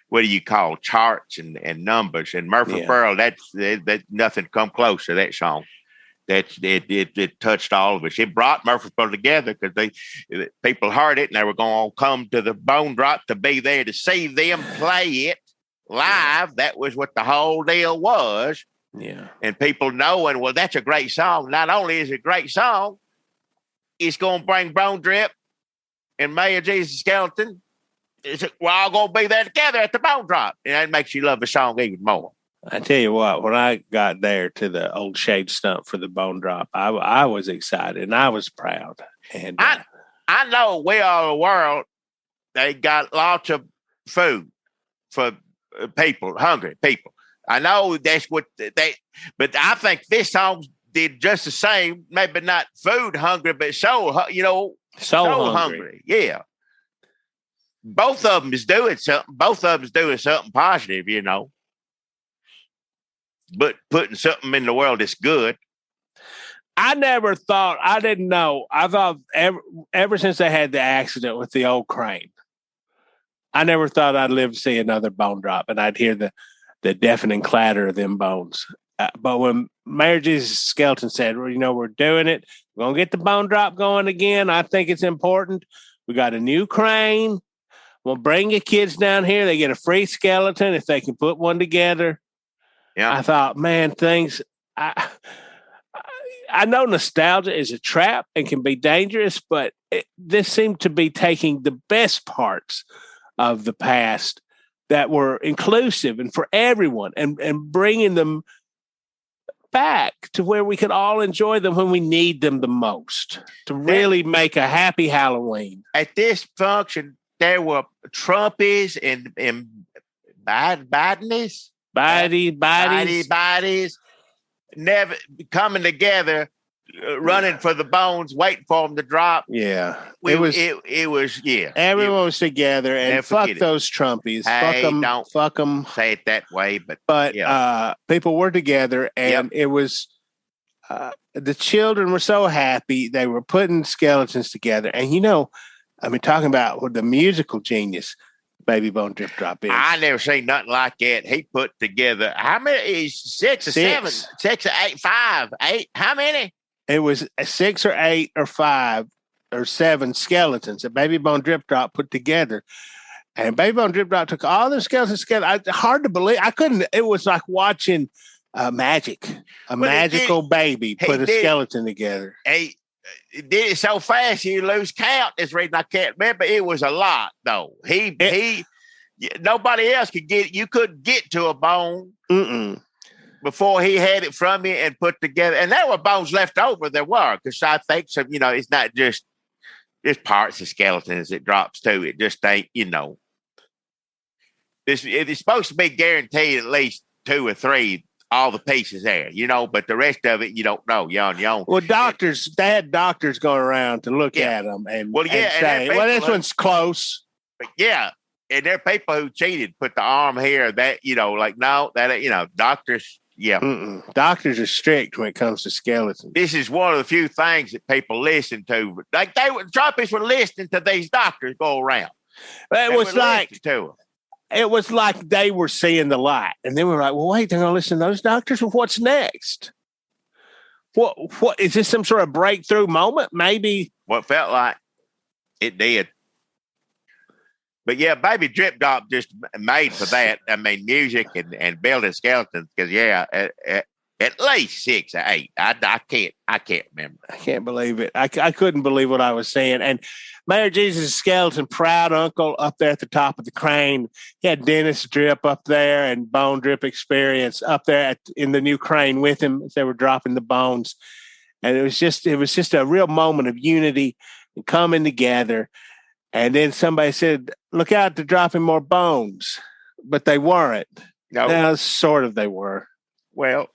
what do you call charts and numbers? And Murfreesboro, that nothing come close to that song. It touched all of us. It brought Murfreesboro together because people heard it and they were going to come to the Bone Drop to be there to see them play it live. That was what the whole deal was. Yeah. And people knowing, well, that's a great song. Not only is it a great song, it's going to bring Bone Drip and Mayor Jesus Skeleton. We're all going to be there together at the Bone Drop. And that makes you love the song even more. I tell you what, when I got there to the old shade stump for the Bone Drop, I was excited and I was proud. And I know we are a world. They got lots of food for people, hungry people. I know that's what but I think this song did just the same. Maybe not food hungry, but soul hungry. Yeah. Both of them is doing something. Both of them is doing something positive, But putting something in the world that's good. I didn't know. I thought ever since they had the accident with the old crane, I never thought I'd live to see another Bone Drop and I'd hear the deafening clatter of them bones. But when Mayor Jesus Skeleton said, well, we're doing it. We're going to get the Bone Drop going again. I think it's important. We got a new crane. Well, bring your kids down here. They get a free skeleton if they can put one together. Yeah. I thought, man, I know nostalgia is a trap and can be dangerous, but this seemed to be taking the best parts of the past that were inclusive and for everyone and bringing them back to where we could all enjoy them when we need them the most to really make a happy Halloween. At this function, there were Trumpies and Bidenies never coming together, running for the bones, waiting for them to drop. Yeah, it was. Everyone was together, and fuck those Trumpies. Hey, fuck them. Say it that way, but people were together, and it was. The children were so happy; they were putting skeletons together, and talking about the musical genius Baby Bone Drip Drop is. I never seen nothing like that. He put together how many? Six or 7, 6 or 8, 5, 8. How many? It was 6 or 8 or 5 or 7 skeletons that Baby Bone Drip Drop put together. And Baby Bone Drip Drop took all the skeletons together. Hard to believe. I couldn't. It was like watching magic. Magical baby put a skeleton together. He did it so fast you lose count. That's the reason I can't remember. It was a lot, though. Nobody else could get it. You couldn't get to a bone. Before he had it from you and put together. And there were bones left over. There were, because I think some, it's not just parts of skeletons that drops too. It just ain't, it's supposed to be guaranteed at least 2 or 3, all the pieces there, but the rest of it, you don't know. You're on your own. Well, they had doctors going around to look at them and say, well, this one's close. But and there are people who cheated, put the arm here, that, no, that, doctors. Yeah. Doctors are strict when it comes to skeletons. This is one of the few things that people listen to. Like Trumpies were listening to these doctors go around. It was like they were seeing the light. And they were like, well, wait, they're going to listen to those doctors? Well, what's next? What is this some sort of breakthrough moment? Maybe. What felt like it did. But Baby Drip Drop just made for that. I mean, music and building skeletons. Because at least 6 or 8. I can't remember. I can't believe it. I couldn't believe what I was saying. And Mayor Jesus' skeleton, proud uncle, up there at the top of the crane. He had Dennis Drip up there and Bone Drip Experience up there in the new crane with him as they were dropping the bones. And it was just a real moment of unity and coming together. And then somebody said, look out, they're dropping more bones. But they weren't. No, sort of they were. Well,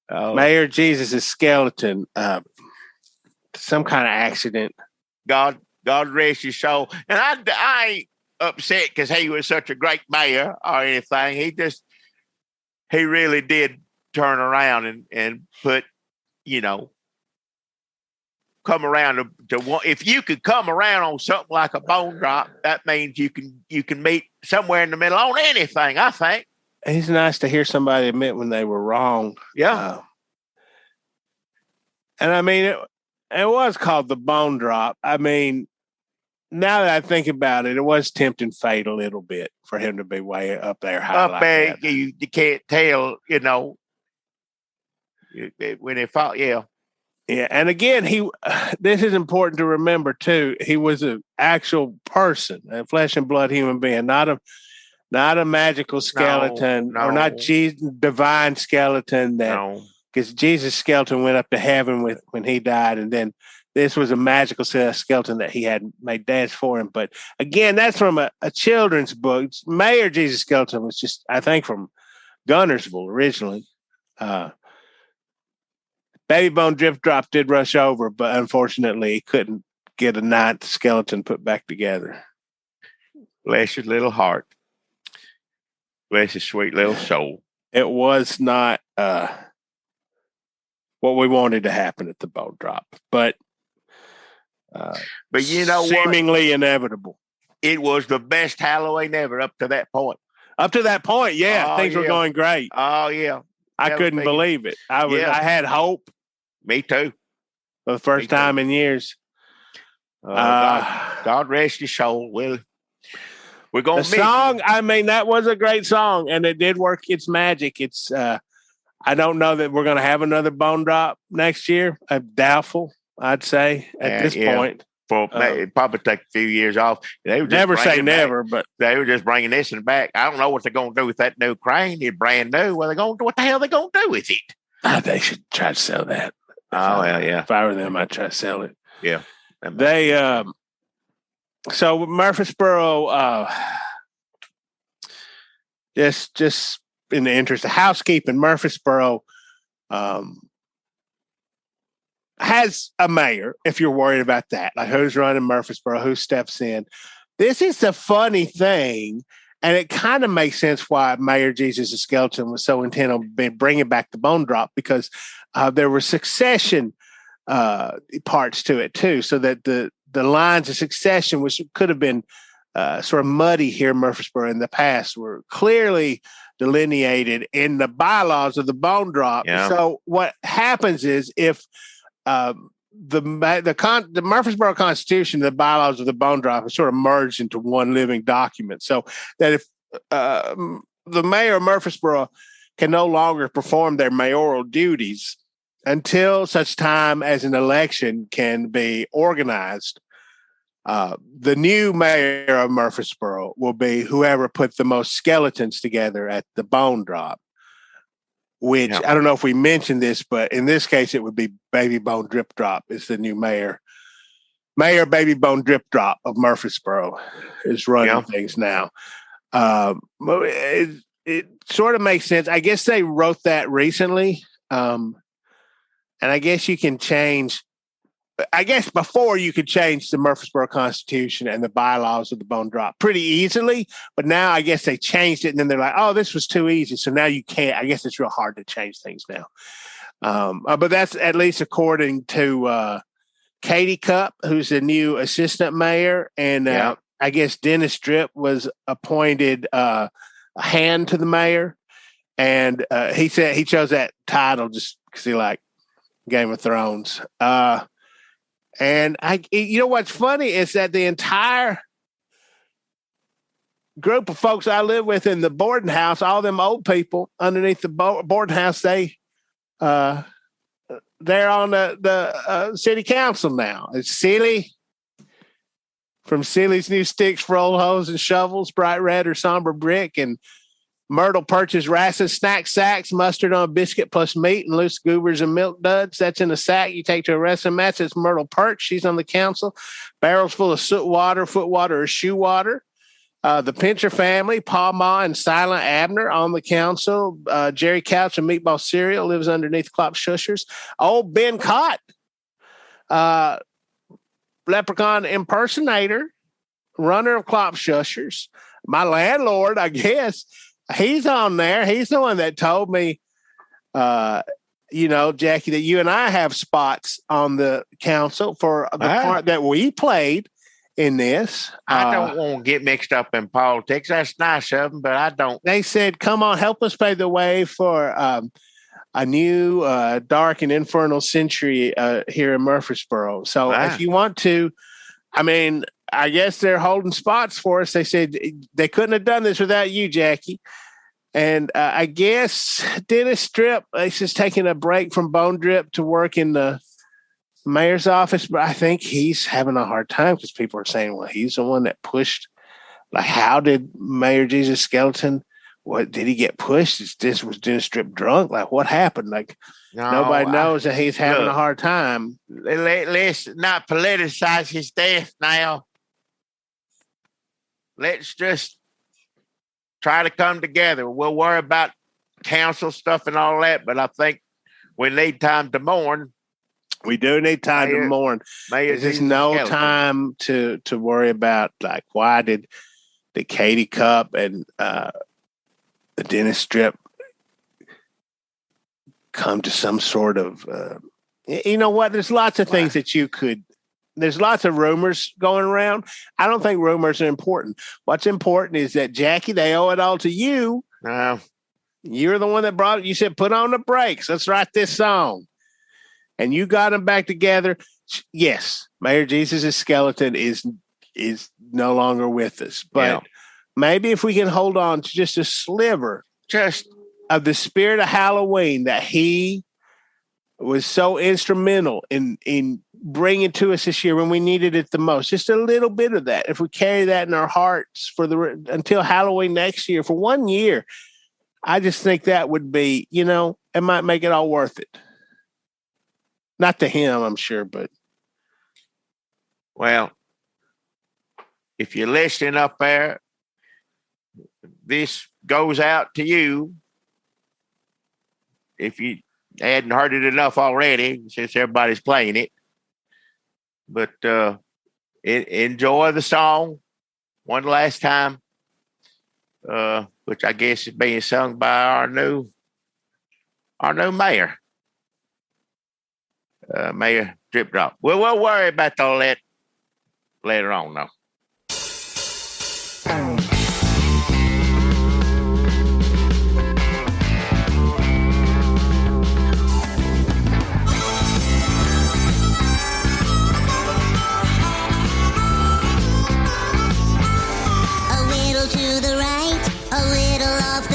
Mayor Jesus' skeleton, some kind of accident. God rest his soul. And I ain't upset because he was such a great mayor or anything. He really did turn around and put, come around to if you could come around on something like a bone drop, that means you can meet somewhere in the middle on anything, I think. It's nice to hear somebody admit when they were wrong. Yeah. And I mean, it was called the bone drop. I mean, now that I think about it, it was tempting fate a little bit for him to be way up there high. Up there, you can't tell, when it fall, yeah. Yeah, and again, this is important to remember too. He was an actual person, a flesh and blood human being, not a magical skeleton or not divine skeleton. Because Jesus' skeleton went up to heaven when he died, and then this was a magical skeleton that he had made dads for him. But again, that's from a children's book. Mayor Jesus' skeleton was just, I think, from Gunnersville originally. Baby Bone Drip Drop did rush over, but unfortunately he couldn't get a 9th skeleton put back together. Bless your little heart. Bless his sweet little soul. It was not what we wanted to happen at the bone drop, but you know seemingly inevitable. It was the best Halloween ever up to that point. Up to that point, things were going great. Oh, yeah. I couldn't believe it. I had hope. Me too. For the first time in years. God rest his soul. We're going to the song. I mean, that was a great song, and it did work its magic. It's. I don't know that we're going to have another bone drop next year. I'm doubtful. I'd say at this point. It'd probably take a few years off. They would never say never, but they were just bringing this one back. I don't know what they're going to do with that new crane. It's brand new. What the hell are they going to do with it? They should try to sell that. Yeah. If I were them, I'd try to sell it. Yeah. They so Murfreesboro just in the interest of housekeeping, Murfreesboro has a mayor, if you're worried about that. Like who's running Murfreesboro, who steps in. This is the funny thing, and it kind of makes sense why Mayor Jesus Skeleton was so intent on bringing back the bone drop, because there were succession parts to it too, so that the lines of succession, which could have been sort of muddy here in Murfreesboro in the past, were clearly delineated in the bylaws of the bone drop. Yeah. So what happens is if the Murfreesboro Constitution, the bylaws of the bone drop, are sort of merged into one living document, so that if the mayor of Murfreesboro can no longer perform their mayoral duties until such time as an election can be organized, the new mayor of Murfreesboro will be whoever put the most skeletons together at the bone drop. Which I don't know if we mentioned this, but in this case, it would be Baby Bone Drip Drop is the new mayor. Mayor Baby Bone Drip Drop of Murfreesboro is running things now. It sort of makes sense. I guess they wrote that recently. And I guess you can change. I guess before you could change the Murfreesboro Constitution and the bylaws of the bone drop pretty easily, but now I guess they changed it, and then they're like, "Oh, this was too easy, so now you can't." I guess it's real hard to change things now. But that's at least according to Katie Cupp, who's the new assistant mayor, and I guess Dennis Dripp was appointed a hand to the mayor, and he said he chose that title just because he liked Game of Thrones. And you know what's funny is that the entire group of folks I live with in the boarding house, all them old people underneath the boarding house, they're on the city council now. It's Sealy from Sealy's New Sticks for Old Hoes and Shovels, Bright Red or Somber Brick, and Myrtle purchased Rassus snack sacks, mustard on a biscuit plus meat, and loose goobers and milk duds. That's in a sack you take to a wrestling match. It's Myrtle Perch. She's on the council. Barrels full of soot water, foot water, or shoe water. The Pincher family, Pa Ma and Silent Abner on the council. Jerry Couch and Meatball Cereal lives underneath Clop Shushers. Old Ben Cott, leprechaun impersonator, runner of Clop Shushers. My landlord, I guess. He's on there. He's the one that told me, Jackie, that you and I have spots on the council for the part that we played in this. I don't want to get mixed up in politics. That's nice of them, but I don't. They said, come on, help us pave the way for a new dark and infernal century here in Murfreesboro. So if you want to, I guess they're holding spots for us. They said they couldn't have done this without you, Jackie. And I guess Dennis Dripp is just taking a break from Bone Drip to work in the mayor's office. But I think he's having a hard time because people are saying, well, he's the one that pushed. Like, how did Mayor Jesus Skeleton, what did he get pushed? Was Dennis Dripp drunk? Like, what happened? Like, nobody knows that he's having a hard time. Let's not politicize his death now. Let's just try to come together. We'll worry about council stuff and all that, but I think we need time to mourn. We do need time to mourn. There's just no time to worry about, like, why did Katie Cupp and the Dennis Dripp come to some sort of, you know what? There's lots of things that you could. There's lots of rumors going around. I don't think rumors are important. What's important is that, Jackie, they owe it all to you. You're the one that brought it. You said, put on the brakes. Let's write this song. And you got them back together. yes, Mayor Jesus' skeleton is no longer with us. But maybe if we can hold on to just a sliver of the spirit of Halloween that he was so instrumental in bringing to us this year when we needed it the most, just a little bit of that. If we carry that in our hearts until Halloween next year, for 1 year, I just think that would be, it might make it all worth it. Not to him, I'm sure, but. Well, if you're listening up there, this goes out to you. If you hadn't heard it enough already, since everybody's playing it. But enjoy the song one last time, which I guess is being sung by our new mayor, Mayor Drip Drop. We'll worry about all that later on, though.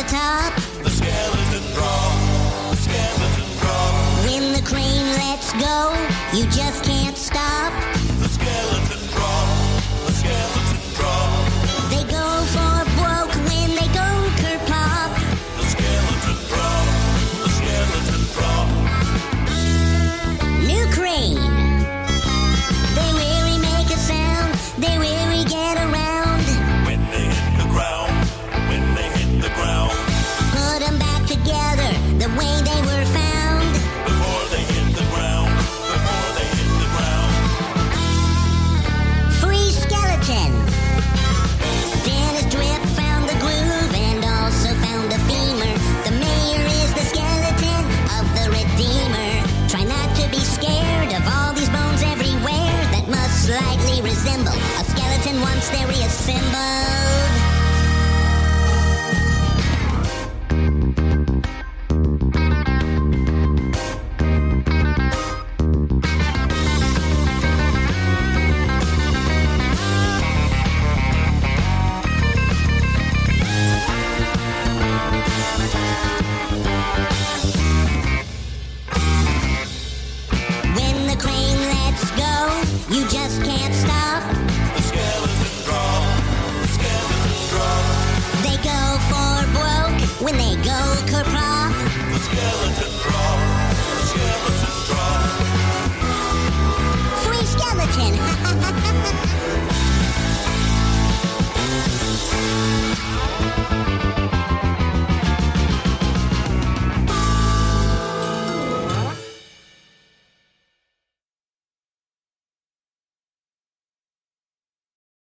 Top. The skeleton drop. When the crane lets go, you just can't stop. The skeleton drop. They go for broke when they go kerpop. The skeleton drop. New crane. They really make a sound. They really get around. When they hit the ground. Put them back together the way they were found. Before they hit the ground. Free skeleton. Dennis Drip found the groove and also found the femur. The mayor is the skeleton of the Redeemer. Try not to be scared of all these bones everywhere that must slightly resemble a skeleton once they reassemble.